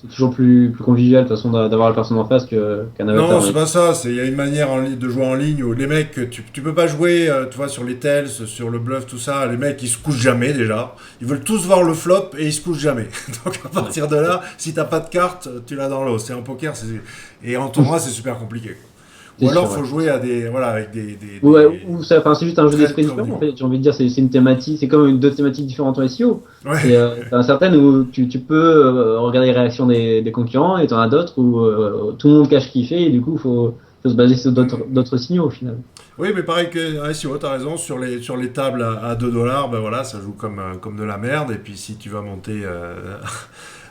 Speaker 2: toujours plus convivial de toute façon d'avoir la personne en face qu'un
Speaker 1: Non,
Speaker 2: avatar.
Speaker 1: c'est
Speaker 2: Mais
Speaker 1: pas ça. Il y a une manière de jouer en ligne où les mecs, tu peux pas jouer, tu vois, sur les tells, sur le bluff, tout ça. Les mecs, ils se couchent jamais déjà. Ils veulent tous voir le flop et ils se couchent jamais. Donc à
Speaker 2: ouais.
Speaker 1: partir de là, si t'as pas de carte, tu l'as dans l'eau. C'est en poker, et en tournoi, c'est super compliqué, quoi.
Speaker 2: C'est
Speaker 1: Ou alors,
Speaker 2: sûr, ouais.
Speaker 1: faut jouer à voilà, avec
Speaker 2: Ouais, ou ça, enfin, c'est juste un jeu
Speaker 1: très
Speaker 2: d'esprit
Speaker 1: très haut
Speaker 2: différent, en
Speaker 1: niveau.
Speaker 2: fait. J'ai envie de dire, c'est une thématique, c'est comme deux thématiques différentes en SEO.
Speaker 1: Ouais.
Speaker 2: T'en as certaines où tu peux regarder les réactions des concurrents et t'en as d'autres où tout le monde cache ce qu'il fait et du coup, faut se baser sur d'autres signaux au final.
Speaker 1: Oui, mais pareil que SEO, t'as raison, sur les tables à 2 dollars, ben voilà, ça joue comme de la merde. Et puis si tu vas monter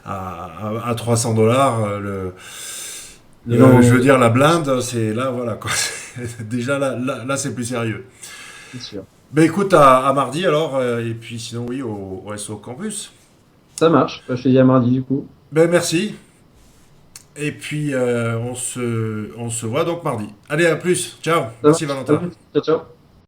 Speaker 1: à 300 dollars,
Speaker 2: Les gens
Speaker 1: je veux
Speaker 2: vont,
Speaker 1: dire, la blinde, c'est là, voilà, quoi. Déjà, là c'est plus sérieux.
Speaker 2: c'est sûr.
Speaker 1: Ben écoute, à mardi alors, et puis sinon, oui, au SO Campus.
Speaker 2: Ça marche. Bah, je te dis à mardi du coup.
Speaker 1: Ben merci, et puis on se voit donc mardi. Allez, à plus, ciao,
Speaker 2: Ça
Speaker 1: merci
Speaker 2: marche. À
Speaker 1: Valentin.
Speaker 2: plus. Ciao, ciao.